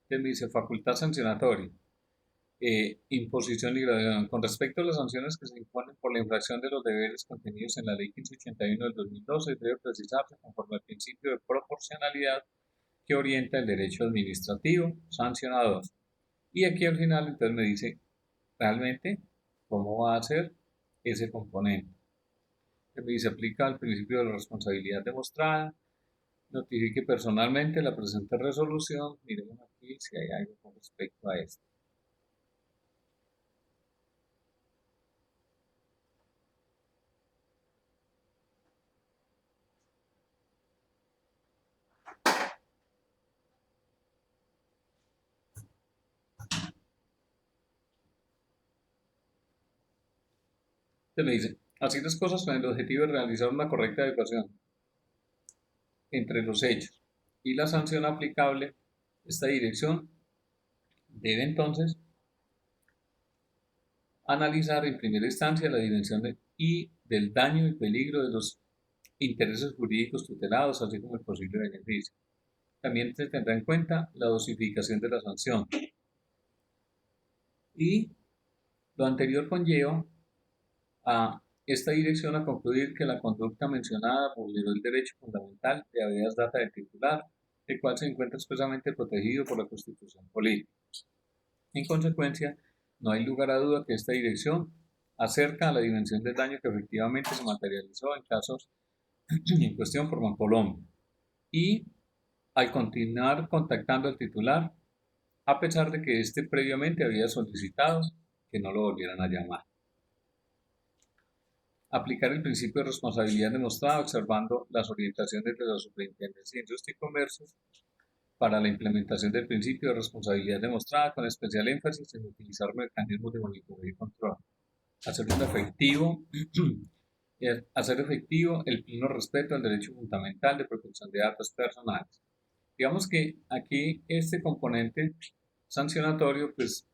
Entonces me dice, facultad sancionatoria, imposición y graduación. Con respecto a las sanciones que se imponen por la infracción de los deberes contenidos en la Ley 1581 del 2012, debe precisarse conforme al principio de proporcionalidad que orienta el derecho administrativo sancionador. Y aquí al final entonces me dice realmente cómo va a ser ese componente. Me dice, aplica el principio de la responsabilidad demostrada, notifique personalmente la presente resolución. Miremos aquí si hay algo con respecto a esto. Entonces me dice, así las cosas con el objetivo de realizar una correcta adecuación entre los hechos y la sanción aplicable, esta dirección debe entonces analizar en primera instancia la dimensión y del daño y peligro de los intereses jurídicos tutelados, así como el posible beneficio. También se tendrá en cuenta la dosificación de la sanción. Y lo anterior conlleva a esta dirección a concluir que la conducta mencionada vulneró el derecho fundamental de habeas data del titular, el cual se encuentra expresamente protegido por la Constitución Política. En consecuencia, no hay lugar a duda que esta dirección acerca a la dimensión del daño que efectivamente se materializó en casos en cuestión por Bancolombia. Y al continuar contactando al titular, a pesar de que éste previamente había solicitado que no lo volvieran a llamar. Aplicar el principio de responsabilidad demostrada observando las orientaciones de la Superintendencia de Industria y Comercio para la implementación del principio de responsabilidad demostrada, con especial énfasis en utilizar mecanismos de monitoreo y control. Hacer efectivo el pleno respeto al derecho fundamental de protección de datos personales. Digamos que aquí este componente sancionatorio, pues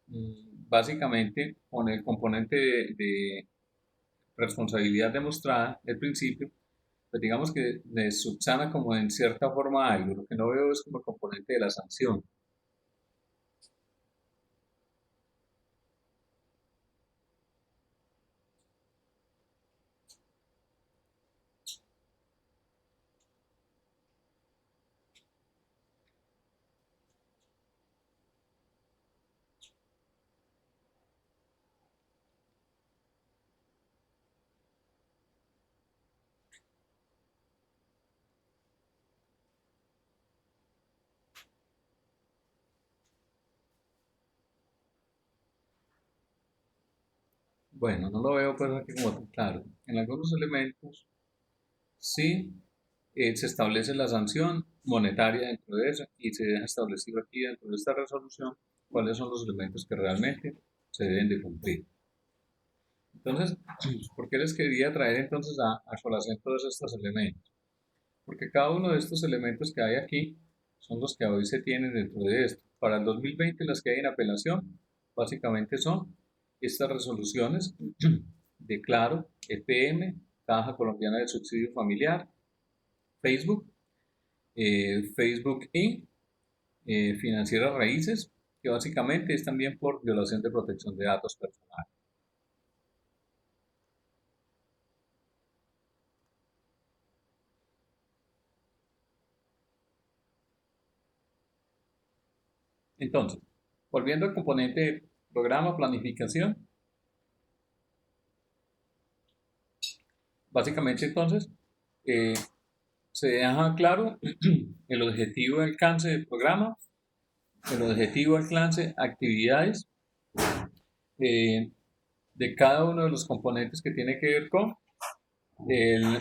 básicamente con el componente de responsabilidad demostrada, el principio, pues digamos que le subsana como en cierta forma algo. Lo que no veo es como el componente de la sanción. Bueno, no lo veo pues aquí como tan claro. En algunos elementos sí se establece la sanción monetaria dentro de eso y se deja establecido aquí dentro de esta resolución cuáles son los elementos que realmente se deben de cumplir. Entonces, ¿por qué les quería traer entonces a colación todos estos elementos? Porque cada uno de estos elementos que hay aquí son los que hoy se tienen dentro de esto. Para el 2020 las que hay en apelación básicamente son estas resoluciones de Claro, EPM, Caja Colombiana de Subsidio Familiar, Facebook, Facebook Inc., Financieras Raíces, que básicamente es también por violación de protección de datos personales. Entonces, volviendo al componente programa, planificación, básicamente entonces eh, se deja claro el objetivo de alcance del programa, el objetivo de alcance, actividades eh, de cada uno de los componentes que tiene que ver con el,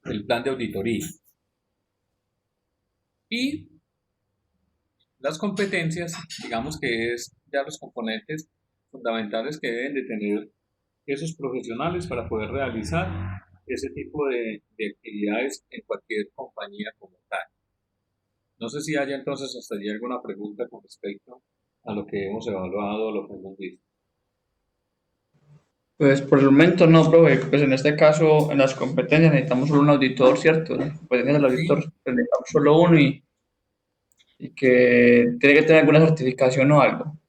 el plan de auditoría. Y las competencias, digamos que es ya los componentes fundamentales que deben de tener esos profesionales para poder realizar ese tipo de actividades en cualquier compañía como tal. No sé si haya entonces hasta allí alguna pregunta con respecto a lo que hemos evaluado o lo que hemos visto. Pues por el momento no, profe. Pues en este caso, en las competencias necesitamos solo un auditor, ¿cierto? En las competencias del auditor Sí. pues, necesitamos solo uno y que tiene que tener alguna certificación o algo.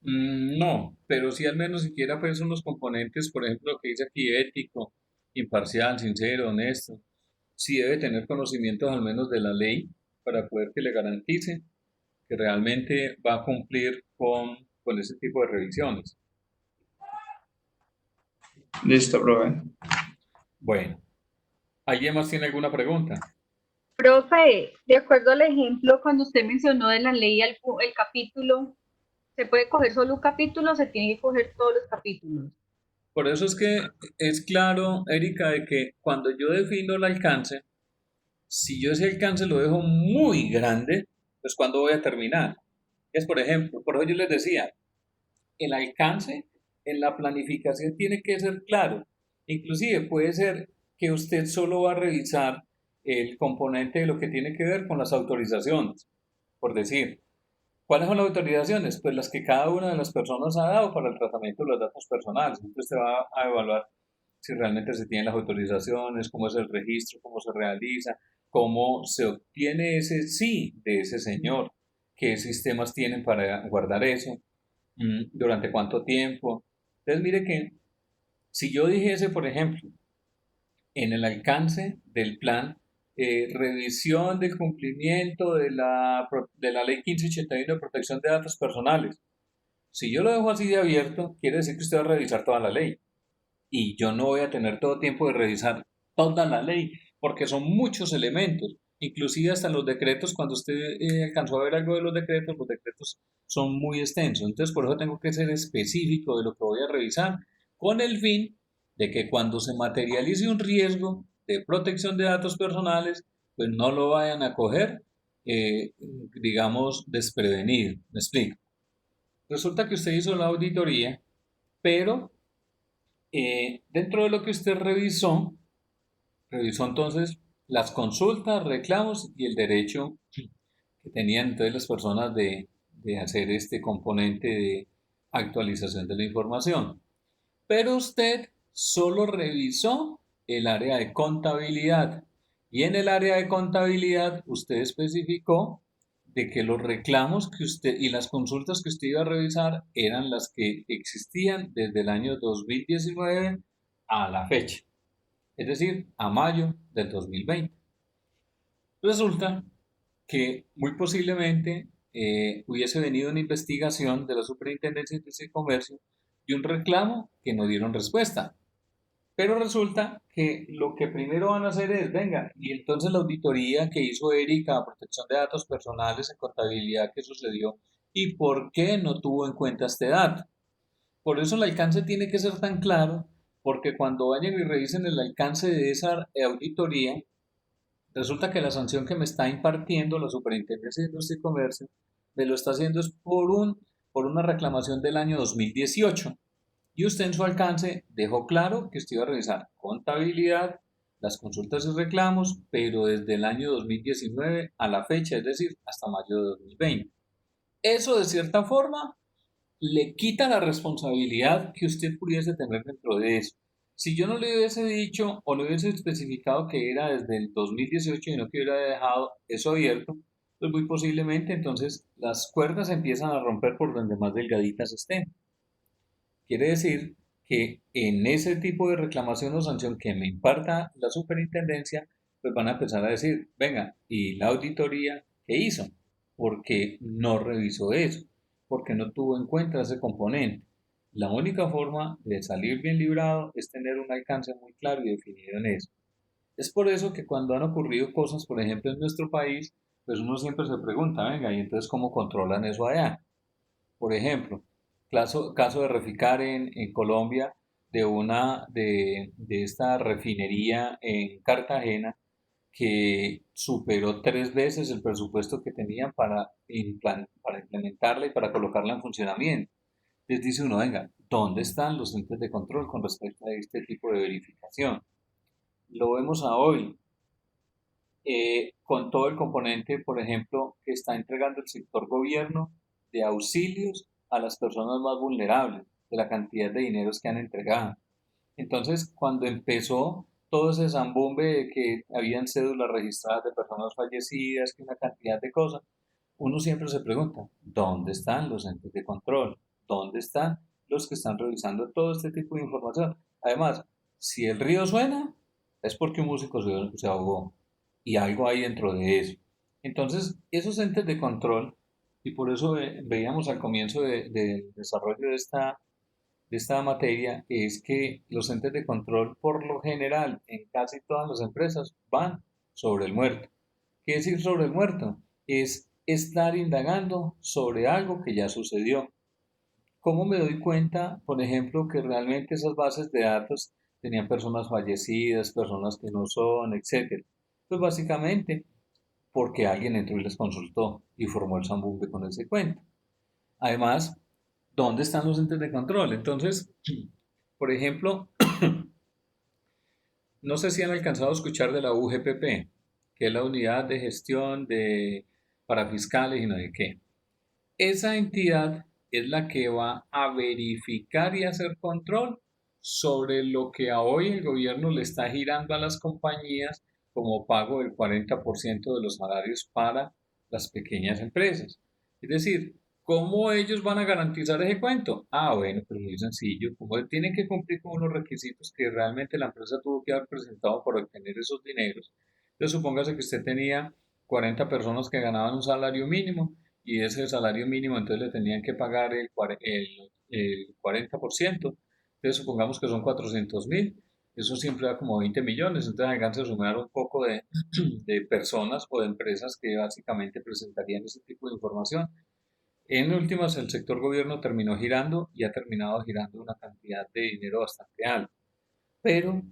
No, pero sí al menos siquiera pues unos componentes, por ejemplo, lo que dice aquí ético, imparcial, sincero, honesto, sí debe tener conocimientos al menos de la ley para poder que le garantice que realmente va a cumplir con ese tipo de revisiones. Listo, profe. Bueno, ¿alguien más tiene alguna pregunta? Profe, de acuerdo al ejemplo, cuando usted mencionó de la ley el capítulo, ¿se puede coger solo un capítulo o se tiene que coger todos los capítulos? Por eso es que es claro, Erika, de que cuando yo defino el alcance, si yo ese alcance lo dejo muy grande, pues ¿cuándo voy a terminar? Es, por ejemplo, por eso yo les decía, el alcance en la planificación tiene que ser claro. Inclusive puede ser que usted solo va a revisar el componente de lo que tiene que ver con las autorizaciones, por decir. ¿Cuáles son las autorizaciones? Pues las que cada una de las personas ha dado para el tratamiento de los datos personales. Entonces usted va a evaluar si realmente se tienen las autorizaciones, cómo es el registro, cómo se realiza, cómo se obtiene ese sí de ese señor, qué sistemas tienen para guardar eso, durante cuánto tiempo. Entonces mire que si yo dijese, por ejemplo, en el alcance del plan, revisión del cumplimiento de la ley 1581 de protección de datos personales. Si yo lo dejo así de abierto, quiere decir que usted va a revisar toda la ley. Y yo no voy a tener todo tiempo de revisar toda la ley, porque son muchos elementos. Inclusive hasta los decretos, cuando usted alcanzó a ver algo de los decretos son muy extensos. Entonces, por eso tengo que ser específico de lo que voy a revisar, con el fin de que cuando se materialice un riesgo de protección de datos personales, pues no lo vayan a coger, digamos, desprevenido. ¿Me explico? Resulta que usted hizo la auditoría, pero dentro de lo que usted revisó entonces las consultas, reclamos y el derecho que tenían entonces las personas de hacer este componente de actualización de la información. Pero usted solo revisó el área de contabilidad y en el área de contabilidad usted especificó de que los reclamos que usted y las consultas que usted iba a revisar eran las que existían desde el año 2019 a la fecha, es decir, a mayo del 2020. Resulta que muy posiblemente hubiese venido una investigación de la Superintendencia de Industria y Comercio y un reclamo que no dieron respuesta. Pero resulta que lo que primero van a hacer es, venga, y entonces la auditoría que hizo Erika a protección de datos personales en contabilidad, ¿qué sucedió? ¿Y por qué no tuvo en cuenta este dato? Por eso el alcance tiene que ser tan claro, porque cuando vayan y revisen el alcance de esa auditoría, resulta que la sanción que me está impartiendo la Superintendencia de Industria y Comercio me lo está haciendo es por una reclamación del año 2018. Y usted en su alcance dejó claro que usted iba a revisar contabilidad, las consultas y reclamos, pero desde el año 2019 a la fecha, es decir, hasta mayo de 2020. Eso de cierta forma le quita la responsabilidad que usted pudiese tener dentro de eso. Si yo no le hubiese dicho o le hubiese especificado que era desde el 2018 y no que hubiera dejado eso abierto, pues muy posiblemente entonces las cuerdas empiezan a romper por donde más delgaditas estén. Quiere decir que en ese tipo de reclamación o sanción que me imparta la superintendencia, pues van a empezar a decir, venga, ¿y la auditoría qué hizo? Porque no revisó eso, porque no tuvo en cuenta ese componente. La única forma de salir bien librado es tener un alcance muy claro y definido en eso. Es por eso que cuando han ocurrido cosas, por ejemplo, en nuestro país, pues uno siempre se pregunta, venga, ¿y entonces cómo controlan eso allá? Por ejemplo, caso de Reficar en Colombia, de esta refinería en Cartagena, que superó 3 veces el presupuesto que tenían para implementarla y para colocarla en funcionamiento. Les dice uno, venga, ¿dónde están los entes de control con respecto a este tipo de verificación? Lo vemos a hoy, con todo el componente, por ejemplo, que está entregando el sector gobierno de auxilios a las personas más vulnerables, de la cantidad de dineros que han entregado. Entonces, cuando empezó todo ese zambombe de que habían cédulas registradas de personas fallecidas, que una cantidad de cosas, uno siempre se pregunta, ¿dónde están los entes de control? ¿Dónde están los que están revisando todo este tipo de información? Además, si el río suena, es porque un músico se ahogó y algo hay dentro de eso. Entonces, esos entes de control, y por eso veíamos al comienzo del desarrollo de esta materia, es que los entes de control, por lo general, en casi todas las empresas, van sobre el muerto. ¿Qué decir sobre el muerto? Es estar indagando sobre algo que ya sucedió. ¿Cómo me doy cuenta, por ejemplo, que realmente esas bases de datos tenían personas fallecidas, personas que no son, etcétera? Pues básicamente porque alguien entró y les consultó y formó el zambumbe con ese cuento. Además, ¿dónde están los entes de control? Entonces, por ejemplo, no sé si han alcanzado a escuchar de la UGPP, que es la Unidad de Gestión para Fiscales y no sé qué. Esa entidad es la que va a verificar y hacer control sobre lo que a hoy el gobierno le está girando a las compañías como pago del 40% de los salarios para las pequeñas empresas. Es decir, ¿cómo ellos van a garantizar ese cuento? Ah, bueno, pero muy sencillo, como tienen que cumplir con unos requisitos que realmente la empresa tuvo que haber presentado para obtener esos dineros. Entonces, supóngase que usted tenía 40 personas que ganaban un salario mínimo y ese salario mínimo entonces le tenían que pagar el 40%. Entonces, supongamos que son 400.000, eso siempre da como 20 millones, entonces alcanza a sumar un poco de personas o de empresas que básicamente presentarían ese tipo de información. En últimas, el sector gobierno terminó girando y ha terminado girando una cantidad de dinero bastante alta. Pero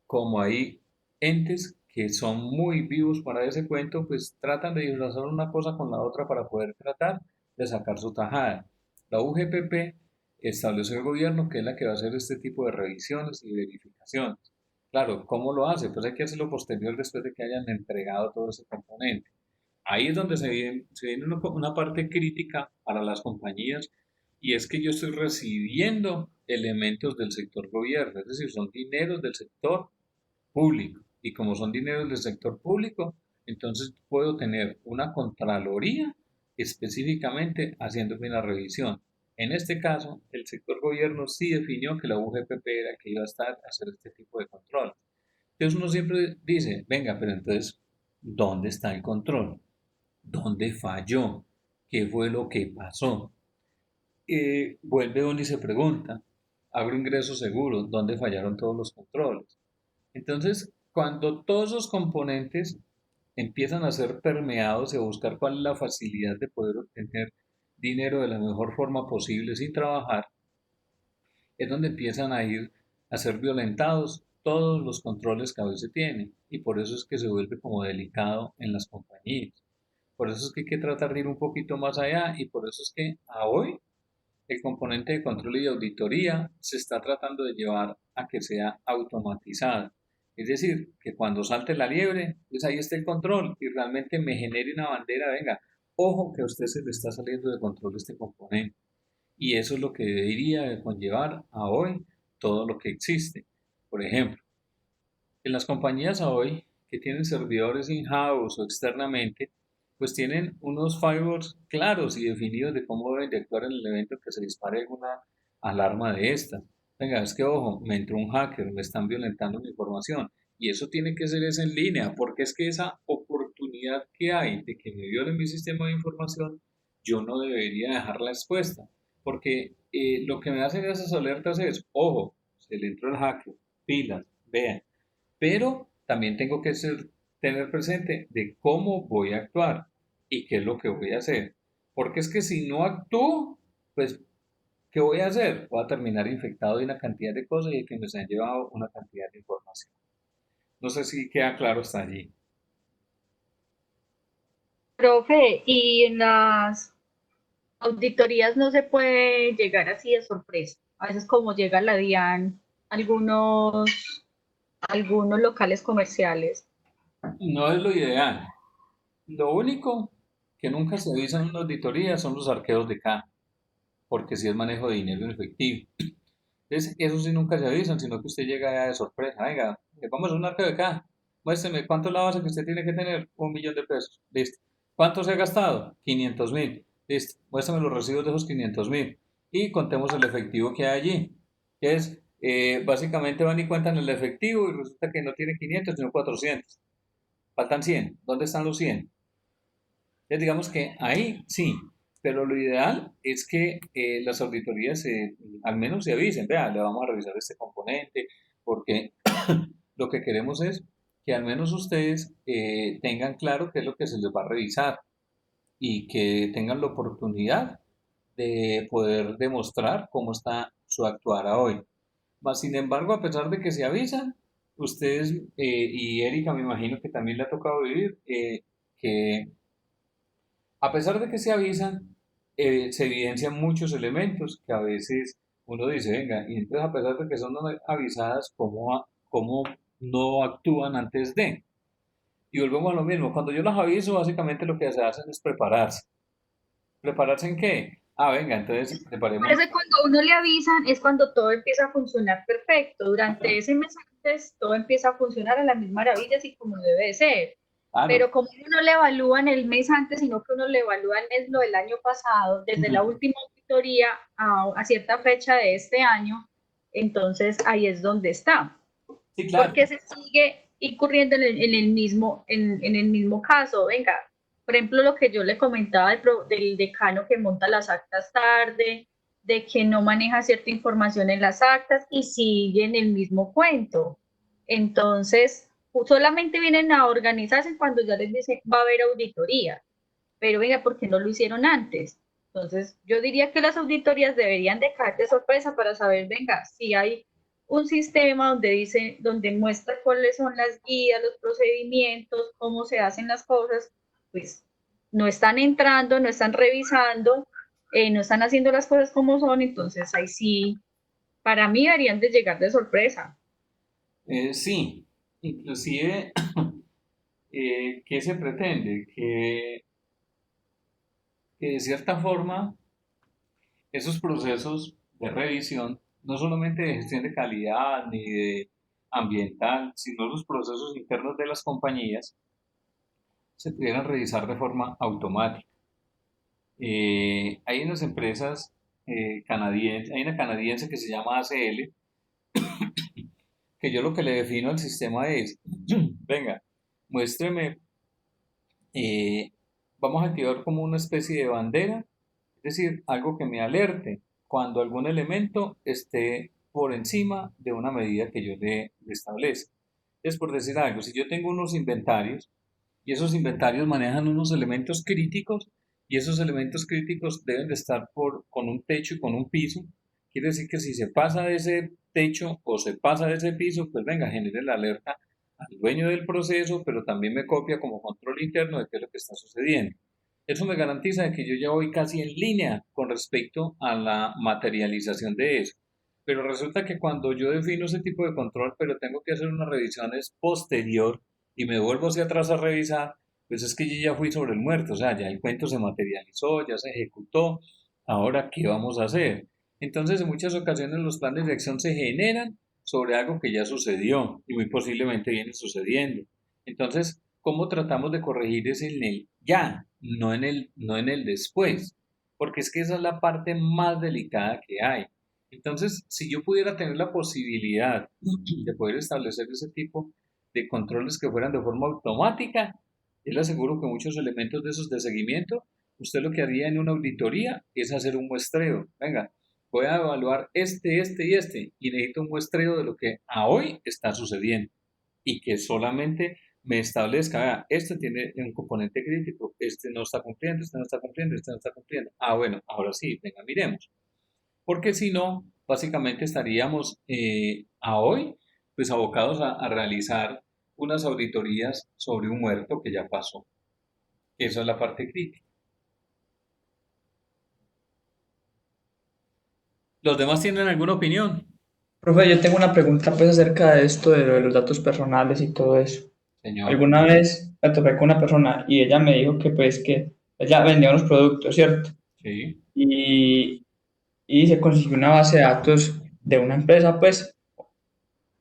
como hay entes que son muy vivos para ese cuento, pues tratan de disfrazar una cosa con la otra para poder tratar de sacar su tajada. La UGPP estableció el gobierno que es la que va a hacer este tipo de revisiones y verificaciones. Claro, ¿cómo lo hace? Pues hay que hacerlo posterior después de que hayan entregado todo ese componente. Ahí es donde se viene una parte crítica para las compañías y es que yo estoy recibiendo elementos del sector gobierno, es decir, son dineros del sector público. Y como son dineros del sector público, entonces puedo tener una contraloría específicamente haciéndome una revisión. En este caso, el sector gobierno sí definió que la UGPP era que iba a estar a hacer este tipo de control. Entonces uno siempre dice, venga, pero entonces, ¿dónde está el control? ¿Dónde falló? ¿Qué fue lo que pasó? Vuelve uno y se pregunta, abro ingresos seguros, ¿dónde fallaron todos los controles? Entonces, cuando todos esos componentes empiezan a ser permeados y a buscar cuál es la facilidad de poder obtener dinero de la mejor forma posible sin trabajar, es donde empiezan a ir a ser violentados todos los controles que a veces tienen. Y por eso es que se vuelve como delicado en las compañías. Por eso es que hay que tratar de ir un poquito más allá y por eso es que a hoy el componente de control y auditoría se está tratando de llevar a que sea automatizado. Es decir, que cuando salte la liebre, pues ahí está el control y realmente me genere una bandera, venga, ojo que a usted se le está saliendo de control este componente. Y eso es lo que debería de conllevar a hoy todo lo que existe. Por ejemplo, en las compañías a hoy que tienen servidores in-house o externamente, pues tienen unos firewalls claros y definidos de cómo deben de actuar en el evento que se dispare una alarma de esta. Venga, es que ojo, me entró un hacker, me están violentando mi información. Y eso tiene que ser en línea, porque es que esa oportunidad que hay de que me violen mi sistema de información, yo no debería dejarla expuesta. Porque lo que me hacen esas alertas es, ojo, se le entró el hacker, pilas, vean, pero también tengo que tener presente de cómo voy a actuar y qué es lo que voy a hacer. Porque es que si no actúo, pues, ¿qué voy a hacer? Voy a terminar infectado de una cantidad de cosas y que me se han llevado una cantidad de información. No sé si queda claro hasta allí. Profe, y en las auditorías no se puede llegar así de sorpresa. A veces como llega la DIAN, algunos locales comerciales. No es lo ideal. Lo único que nunca se avisa en una auditoría son los arqueos de K, porque si es manejo de dinero en efectivo. Entonces, eso sí nunca se avisan, sino que usted llega ya de sorpresa. Venga, vamos a un arqueo de K. Muéstreme cuánto es la base que usted tiene que tener. 1.000.000 pesos. Listo. ¿Cuánto se ha gastado? 500.000. Listo. Muéstrame los recibos de esos 500.000. Y contemos el efectivo que hay allí. Que es, básicamente van y cuentan el efectivo y resulta que no tiene 500, sino 400. Faltan 100. ¿Dónde están los 100? Entonces, digamos que ahí sí, pero lo ideal es que las auditorías al menos se avisen, vea, le vamos a revisar este componente, porque lo que queremos es que al menos ustedes tengan claro qué es lo que se les va a revisar y que tengan la oportunidad de poder demostrar cómo está su actuar a hoy. Mas, sin embargo, a pesar de que se avisan, ustedes y Erika me imagino que también le ha tocado vivir que a pesar de que se avisan, se evidencian muchos elementos que a veces uno dice, venga, y entonces a pesar de que son avisadas, ¿cómo no actúan antes de? Y volvemos a lo mismo, cuando yo las aviso, básicamente lo que se hacen es prepararse. ¿Prepararse en qué? Ah, venga, entonces preparemos. Parece cuando a uno le avisan es cuando todo empieza a funcionar perfecto. Durante ese mes antes todo empieza a funcionar a la misma maravilla, así como debe de ser. Claro. Pero como uno no le evalúan el mes antes, sino que uno le evalúa el mes del año pasado, desde la última auditoría a cierta fecha de este año, entonces ahí es donde está. Sí, claro. Porque se sigue incurriendo en el mismo caso. Venga, por ejemplo, lo que yo le comentaba del decano que monta las actas tarde, de que no maneja cierta información en las actas y sigue en el mismo cuento. Entonces, solamente vienen a organizarse cuando ya les dicen va a haber auditoría. Pero venga, ¿por qué no lo hicieron antes? Entonces, yo diría que las auditorías deberían de caer de sorpresa para saber, venga, si hay un sistema donde muestra cuáles son las guías, los procedimientos, cómo se hacen las cosas, pues no están entrando, no están revisando, no están haciendo las cosas como son, entonces ahí sí, para mí deberían de llegar de sorpresa. Sí, inclusive, ¿qué se pretende? Que de cierta forma esos procesos de revisión, no solamente de gestión de calidad ni de ambiental, sino los procesos internos de las compañías, se pudieran revisar de forma automática. Hay unas empresas canadienses, hay una canadiense que se llama ACL, que yo lo que le defino al sistema es, venga, muéstreme, vamos a activar como una especie de bandera, es decir, algo que me alerte cuando algún elemento esté por encima de una medida que yo le establezca. Es por decir algo, si yo tengo unos inventarios y esos inventarios manejan unos elementos críticos y esos elementos críticos deben de estar con un techo y con un piso, Quiere decir que si se pasa de ese techo o se pasa de ese piso, pues venga, genere la alerta al dueño del proceso, pero también me copia como control interno de qué es lo que está sucediendo. Eso me garantiza de que yo ya voy casi en línea con respecto a la materialización de eso. Pero resulta que cuando yo defino ese tipo de control, pero tengo que hacer unas revisiones posterior y me vuelvo hacia atrás a revisar, pues es que yo ya fui sobre el muerto, o sea, ya el cuento se materializó, ya se ejecutó, ahora, ¿qué vamos a hacer? Entonces, en muchas ocasiones los planes de acción se generan sobre algo que ya sucedió y muy posiblemente viene sucediendo. Entonces, ¿cómo tratamos de corregir es en el ya, no en el después? Porque es que esa es la parte más delicada que hay. Entonces, si yo pudiera tener la posibilidad de poder establecer ese tipo de controles que fueran de forma automática, yo le aseguro que muchos elementos de esos de seguimiento, usted lo que haría en una auditoría es hacer un muestreo. Venga, voy a evaluar y necesito un muestreo de lo que a hoy está sucediendo y que solamente me establezca, vea, este tiene un componente crítico, este no está cumpliendo, este no está cumpliendo, este no está cumpliendo. Ah, bueno, ahora sí, venga, miremos. Porque si no, básicamente estaríamos a hoy, pues abocados a realizar unas auditorías sobre un muerto que ya pasó. Esa es la parte crítica. ¿Los demás tienen alguna opinión? Profe, yo tengo una pregunta pues acerca de esto de lo de los datos personales y todo eso. Señor. Alguna vez me topé con una persona y ella me dijo que pues que ella vendía unos productos, ¿cierto? Sí, Y se consiguió una base de datos de una empresa, pues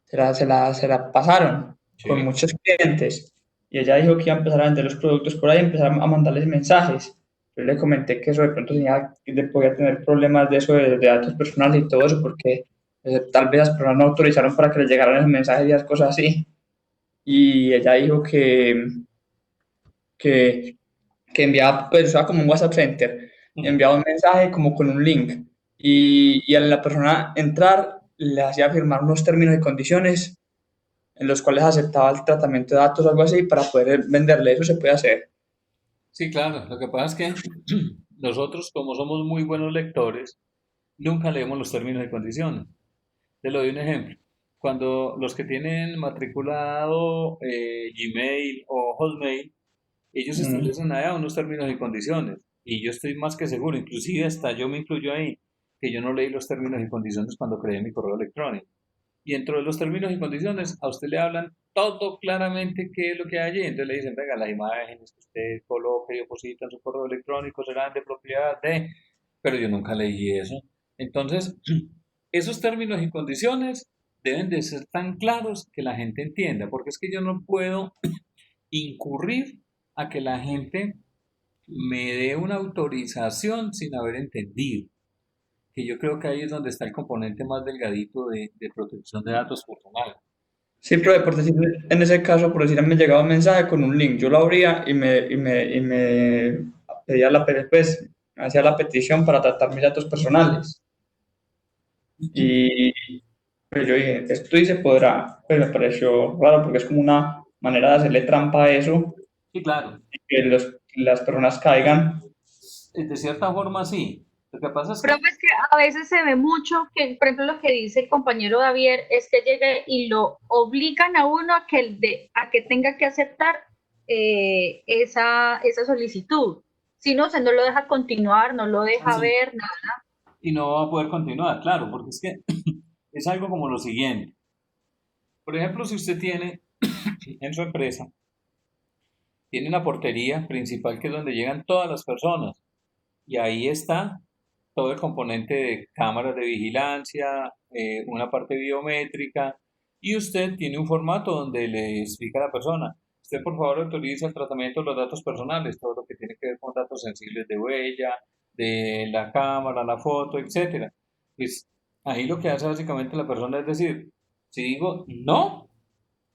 se la pasaron con sí. muchos clientes. Y ella dijo que iba a empezar a vender los productos por ahí y empezar a mandarles mensajes. Yo le comenté que eso de pronto podía tener problemas de eso de datos personales y todo eso, porque tal vez las personas no autorizaron para que les llegaran esos mensajes y esas cosas así. Y ella dijo que, que enviaba, pues usaba como un WhatsApp Center, enviaba un mensaje como con un link y a la persona entrar le hacía firmar unos términos y condiciones en los cuales aceptaba el tratamiento de datos o algo así para poder venderle. Eso se puede hacer. Sí, claro. Lo que pasa es que nosotros, como somos muy buenos lectores, nunca leemos los términos y condiciones. Te lo doy un ejemplo. Cuando los que tienen matriculado Gmail o Hotmail, ellos establecen allá unos términos y condiciones. Y yo estoy más que seguro, inclusive hasta yo me incluyo ahí, que yo no leí los términos y condiciones cuando creé mi correo electrónico. Y dentro de los términos y condiciones, a usted le hablan todo claramente qué es lo que hay allí. Entonces le dicen, venga, las imágenes que usted coloque y deposita en su correo electrónico serán de propiedad de... Pero yo nunca leí eso. Entonces, esos términos y condiciones deben de ser tan claros que la gente entienda, porque es que yo no puedo incurrir a que la gente me dé una autorización sin haber entendido. Que yo creo que ahí es donde está el componente más delgadito de protección de datos personales. Sí, pero por decir, en ese caso, por decir, me llegaba un mensaje con un link, yo lo abría y me pedía pues, hacía la petición para tratar mis datos personales. Y pues yo dije, esto sí se podrá, pues me pareció raro porque es como una manera de hacerle trampa a eso Sí, claro. y que las personas caigan. De cierta forma sí. Lo que pasa es que... Profe, es que a veces se ve mucho que, por ejemplo, lo que dice el compañero Javier es que llegue y lo obligan a uno a que tenga que aceptar esa solicitud. Si no, se no lo deja continuar, no lo deja Sí. ver, nada. Y no va a poder continuar, claro, porque es que es algo como lo siguiente. Por ejemplo, si usted tiene en su empresa, tiene una portería principal que es donde llegan todas las personas y ahí está todo el componente de cámaras de vigilancia, una parte biométrica y usted tiene un formato donde le explica a la persona, usted por favor autoriza el tratamiento de los datos personales, todo lo que tiene que ver con datos sensibles de huella, de la cámara, la foto, etcétera. Pues ahí lo que hace básicamente la persona es decir, si digo no,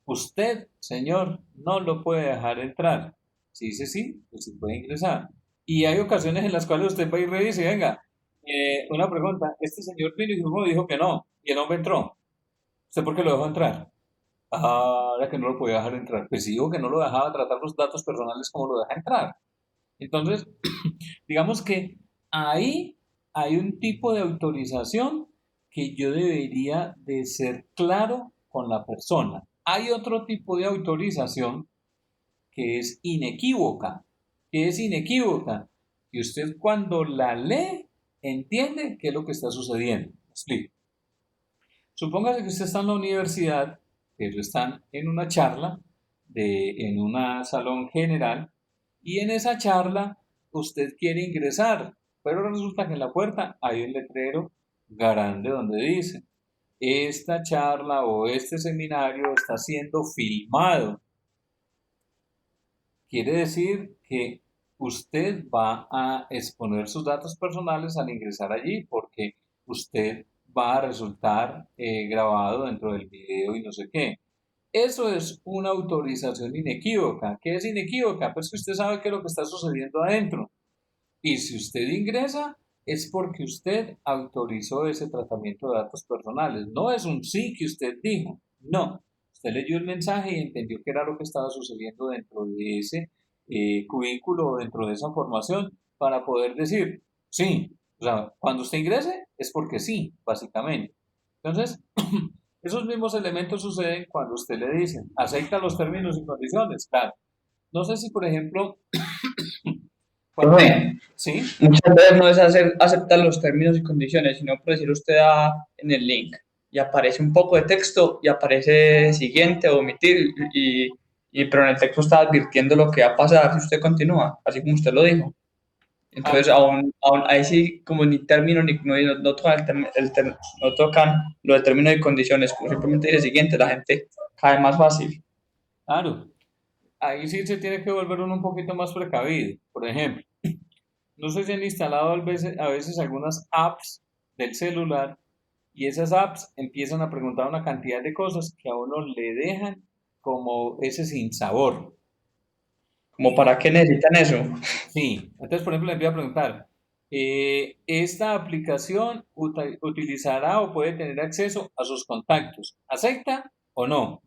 usted, señor, no lo puede dejar entrar. Si dice sí, pues sí puede ingresar. Y hay ocasiones en las cuales usted va y revisa y venga, una pregunta, este señor vino y uno dijo que no, y el hombre entró. ¿Usted por qué lo dejó entrar? Ah, era que no lo podía dejar entrar. Pues sí, digo que no lo dejaba tratar los datos personales como lo deja entrar. Entonces, digamos que ahí hay un tipo de autorización que yo debería de ser claro con la persona. Hay otro tipo de autorización que es inequívoca. ¿Qué es inequívoca? Que usted cuando la lee entiende qué es lo que está sucediendo. Me explico. Supóngase que usted está en la universidad, pero están en una charla en un salón general y en esa charla usted quiere ingresar, pero resulta que en la puerta hay un letrero grande donde dice: esta charla o este seminario está siendo filmado. Quiere decir que usted va a exponer sus datos personales al ingresar allí porque usted va a resultar grabado dentro del video y no sé qué. Eso es una autorización inequívoca. ¿Qué es inequívoca? Pues que usted sabe qué es lo que está sucediendo adentro. Y si usted ingresa, es porque usted autorizó ese tratamiento de datos personales. No es un sí que usted dijo. No. Usted leyó el mensaje y entendió qué era lo que estaba sucediendo dentro de ese cubículo o dentro de esa formación para poder decir sí. O sea, cuando usted ingrese es porque sí, básicamente. Entonces, esos mismos elementos suceden cuando usted le dice acepta los términos y condiciones. Claro. No sé si, por ejemplo, cuando... Profe, ¿Sí? muchas veces no es aceptar los términos y condiciones, sino por decir usted da en el link y aparece un poco de texto y aparece siguiente o omitir pero en el texto está advirtiendo lo que va a pasar si usted continúa, así como usted lo dijo. Entonces, aún ahí sí, como ni término, no tocan, no tocan los términos y condiciones, como simplemente dice siguiente, la gente cae más fácil. Claro. Ahí sí se tiene que volver uno un poquito más precavido. Por ejemplo, no sé si han instalado a veces algunas apps del celular y esas apps empiezan a preguntar una cantidad de cosas que a uno le dejan como ese sinsabor. Como para qué necesitan eso. Sí, entonces por ejemplo le empieza a preguntar, ¿esta aplicación utilizará o puede tener acceso a sus contactos? ¿Acepta o no?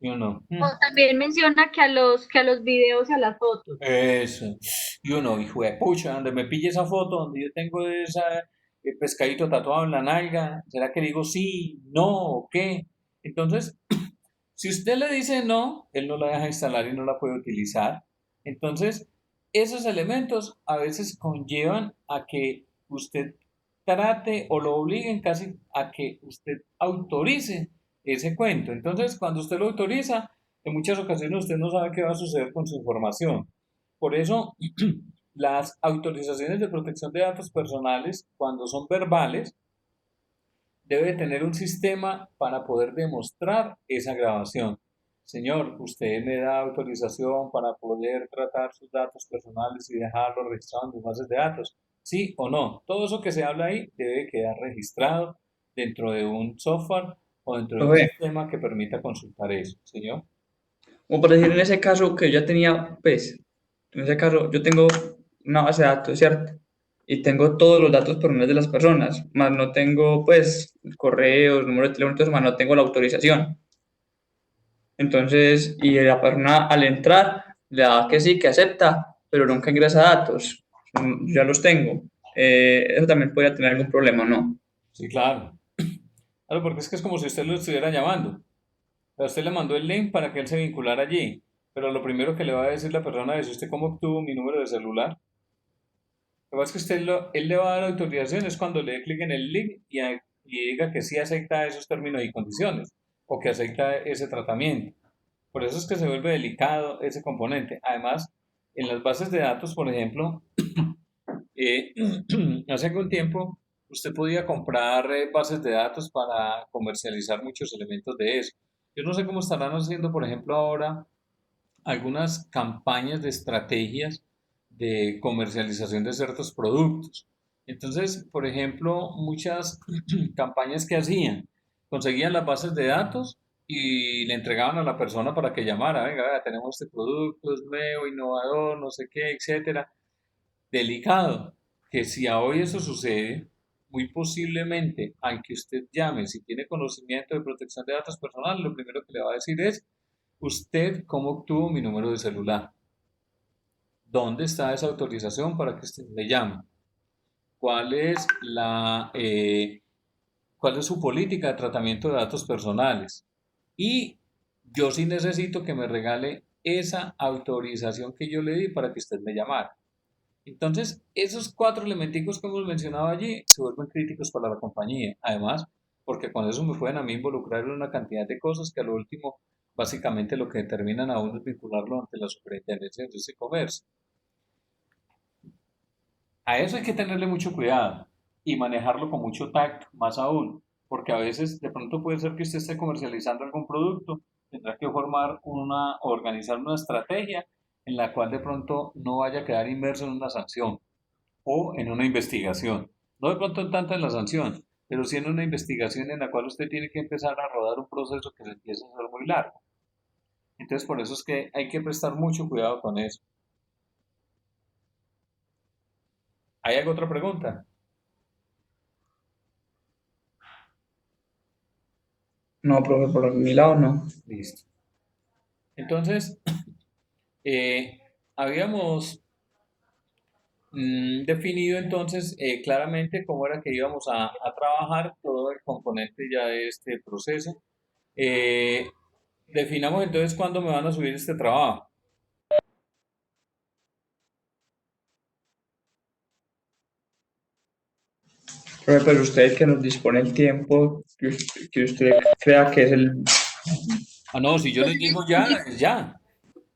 Y uno, O también menciona que a los videos y a las fotos. eso. Y uno, hijo de pucha, donde me pille esa foto, donde yo tengo ese pescadito tatuado en la nalga, ¿será que digo sí, no o qué? Entonces, si usted le dice no, él no la deja instalar y no la puede utilizar. Entonces, esos elementos a veces conllevan a que usted trate o lo obliguen casi a que usted autorice ese cuento. Entonces, cuando usted lo autoriza, en muchas ocasiones usted no sabe qué va a suceder con su información. Por eso, las autorizaciones de protección de datos personales, cuando son verbales, debe tener un sistema para poder demostrar esa grabación. Señor, usted me da autorización para poder tratar sus datos personales y dejarlo registrado en mis bases de datos. ¿Sí o no? Todo eso que se habla ahí debe quedar registrado dentro de un software o dentro de un Profe, sistema que permita consultar eso. Señor. como por decir en ese caso que yo tenía, pues, en ese caso yo tengo una base de datos, ¿cierto? Y tengo todos los datos personales de las personas, más no tengo, pues, correos, número de teléfono, entonces, más no tengo la autorización. Entonces, y la persona al entrar le da que sí, que acepta, pero nunca ingresa datos. Ya los tengo. Eso también podría tener algún problema, ¿no? Sí, claro. Claro, porque es que es como si usted lo estuviera llamando. A usted le mandó el link para que él se vinculara allí, pero lo primero que le va a decir la persona es: ¿usted cómo obtuvo mi número de celular? Lo que pasa es que él le va a dar autorización es cuando le dé clic en el link y diga que sí acepta esos términos y condiciones o que acepta ese tratamiento. Por eso es que se vuelve delicado ese componente. Además, en las bases de datos, por ejemplo, eh, hace algún tiempo usted podía comprar bases de datos para comercializar muchos elementos de eso. Yo no sé cómo estarán haciendo, por ejemplo, ahora algunas campañas de estrategias de comercialización de ciertos productos. Entonces, por ejemplo, muchas campañas que hacían, conseguían las bases de datos y le entregaban a la persona para que llamara: venga, vea, tenemos este producto, es nuevo, innovador, no sé qué, etcétera. Delicado, que si a hoy eso sucede, muy posiblemente, aunque usted llame, si tiene conocimiento de protección de datos personales, lo primero que le va a decir es: ¿usted cómo obtuvo mi número de celular? ¿Dónde está esa autorización para que usted me llame? cuál es cuál es su política de tratamiento de datos personales. Y yo sí necesito que me regale esa autorización que yo le di para que usted me llamara. Entonces, esos cuatro elementicos que hemos mencionado allí se vuelven críticos para la compañía. Además, porque con eso me pueden a mí involucrar en una cantidad de cosas que a lo último, básicamente lo que determinan a uno es vincularlo ante la superintendencia de ese comercio. A eso hay que tenerle mucho cuidado y manejarlo con mucho tacto, más aún, porque a veces de pronto puede ser que usted esté comercializando algún producto, tendrá que organizar una estrategia en la cual de pronto no vaya a quedar inmerso en una sanción o en una investigación. No de pronto en tanto en la sanción, pero sí en una investigación en la cual usted tiene que empezar a rodar un proceso que se empieza a hacer muy largo. Entonces por eso es que hay que prestar mucho cuidado con eso. ¿Hay alguna otra pregunta? No, profe, por mi lado no. Listo. Entonces, habíamos definido entonces claramente cómo era que íbamos a trabajar todo el componente ya de este proceso. Definamos entonces cuándo me van a subir este trabajo. Profe, pero usted que nos dispone el tiempo que usted crea que es el... Ah, no, si yo les digo ya, es ya.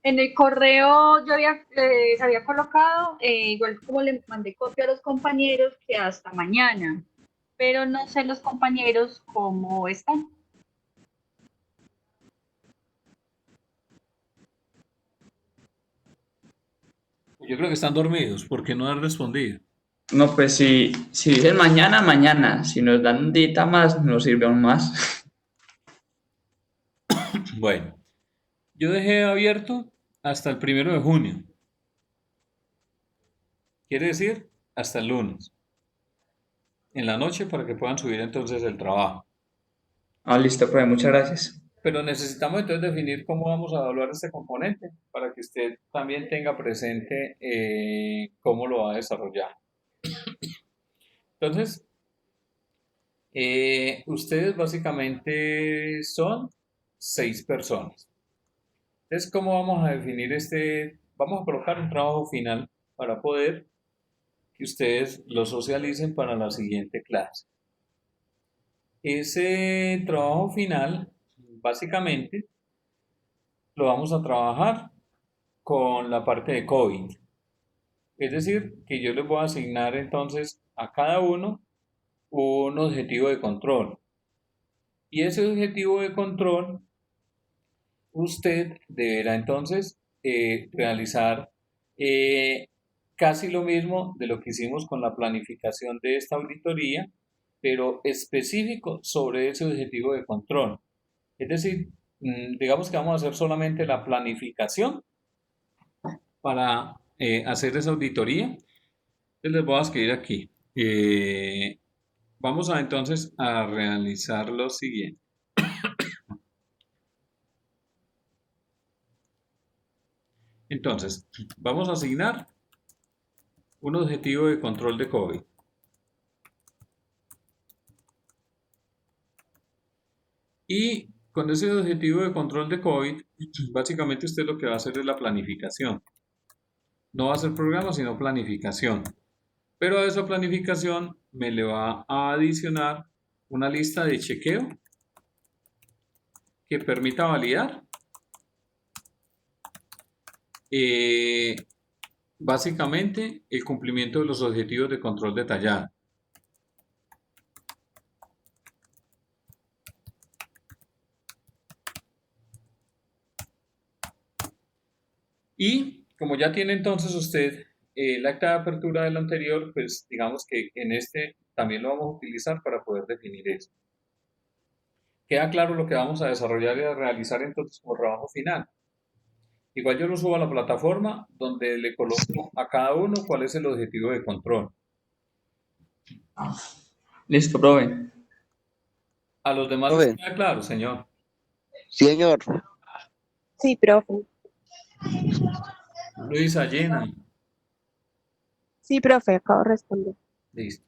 En el correo yo había colocado, igual como le mandé copia a los compañeros, que hasta mañana, pero no sé los compañeros cómo están. Yo creo que están dormidos porque no han respondido. No, pues si dicen mañana, mañana. Si nos dan un día más, nos sirve aún más. Bueno, yo dejé abierto hasta el 1 de junio. Quiere decir hasta el lunes, en la noche, para que puedan subir entonces el trabajo. Ah, listo, profe, muchas gracias. Pero necesitamos entonces definir cómo vamos a evaluar este componente para que usted también tenga presente cómo lo va a desarrollar. Entonces, ustedes básicamente son 6 personas. Entonces, ¿cómo vamos a definir este? Vamos a colocar un trabajo final para poder que ustedes lo socialicen para la siguiente clase. Ese trabajo final, básicamente, lo vamos a trabajar con la parte de COVID. Es decir, que yo les voy a asignar entonces a cada uno un objetivo de control. Y ese objetivo de control, usted deberá entonces realizar casi lo mismo de lo que hicimos con la planificación de esta auditoría, pero específico sobre ese objetivo de control. Es decir, digamos que vamos a hacer solamente la planificación para hacer esa auditoría. Entonces les voy a escribir aquí. Vamos a entonces a realizar lo siguiente. Entonces, vamos a asignar un objetivo de control de COVID. Y con ese objetivo de control de COVID, básicamente usted lo que va a hacer es la planificación. No va a ser programa, sino planificación. Pero a esa planificación me le va a adicionar una lista de chequeo que permita validar básicamente el cumplimiento de los objetivos de control detallado. Y como ya tiene entonces usted el acta de apertura del anterior, pues digamos que en este también lo vamos a utilizar para poder definir eso. Queda claro lo que vamos a desarrollar y a realizar entonces como trabajo final. Igual yo lo subo a la plataforma donde le coloco a cada uno cuál es el objetivo de control. Listo, profe. A los demás les queda claro, señor. Sí, señor. Sí, profe. Luisa, Llena. Sí, profe, acabo de responder. Listo.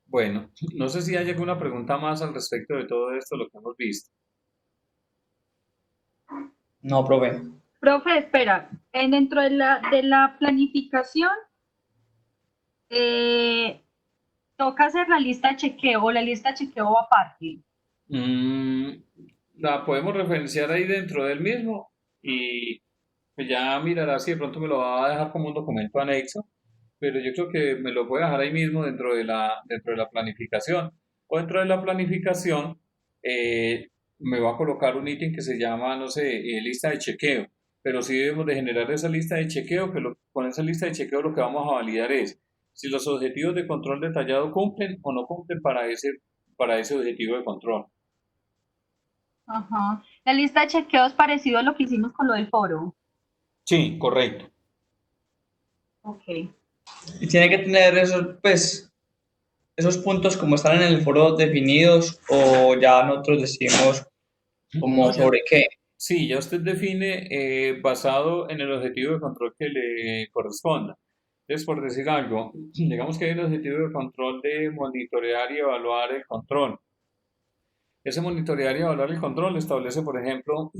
Bueno, no sé si hay alguna pregunta más al respecto de todo esto, lo que hemos visto. No, profe. Profe, espera, dentro de la planificación, toca hacer la lista de chequeo o la lista de chequeo aparte. Mm, la podemos referenciar ahí dentro del mismo y pues ya mirará si de pronto me lo va a dejar como un documento anexo, pero yo creo que me lo puede dejar ahí mismo dentro de la planificación. O dentro de la planificación me va a colocar un ítem que se llama, no sé, lista de chequeo, pero sí debemos de generar esa lista de chequeo, con esa lista de chequeo lo que vamos a validar es si los objetivos de control detallado cumplen o no cumplen para ese objetivo de control. Ajá. La lista de chequeos parecido a lo que hicimos con lo del foro. Sí, correcto. Ok. Y tiene que tener esos, pues, esos puntos como están en el foro definidos o ya nosotros decimos como No, sobre qué. sí, ya usted define basado en el objetivo de control que le corresponda. Entonces, por decir algo, digamos que hay un objetivo de control de monitorear y evaluar el control. Ese monitorear y evaluar el control establece, por ejemplo,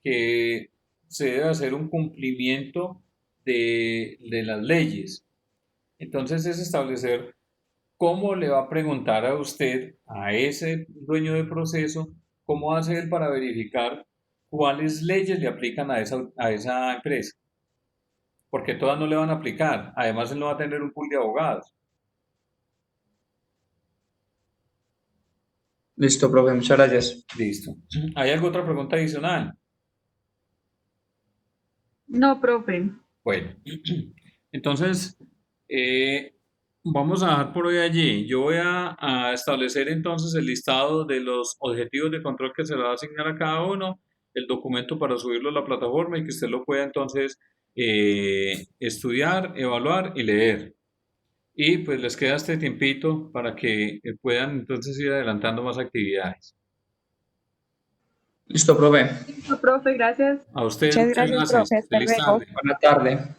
que se debe hacer un cumplimiento de las leyes. Entonces, es establecer cómo le va a preguntar a usted, a ese dueño de proceso, cómo hace él para verificar cuáles leyes le aplican a esa empresa. Porque todas no le van a aplicar. Además, él no va a tener un pool de abogados. Listo, profe, muchas gracias. Listo. ¿Hay alguna otra pregunta adicional? No, profe. Bueno, entonces, vamos a dejar por hoy allí. Yo voy a establecer entonces el listado de los objetivos de control que se le va a asignar a cada uno, el documento para subirlo a la plataforma y que usted lo pueda entonces estudiar, evaluar y leer. Y pues les queda este tiempito para que puedan entonces ir adelantando más actividades. Listo, profe. Listo, profe, gracias. A ustedes Muchas muchas gracias, gracias. profe. Hasta Feliz luego. tarde. Buena tarde.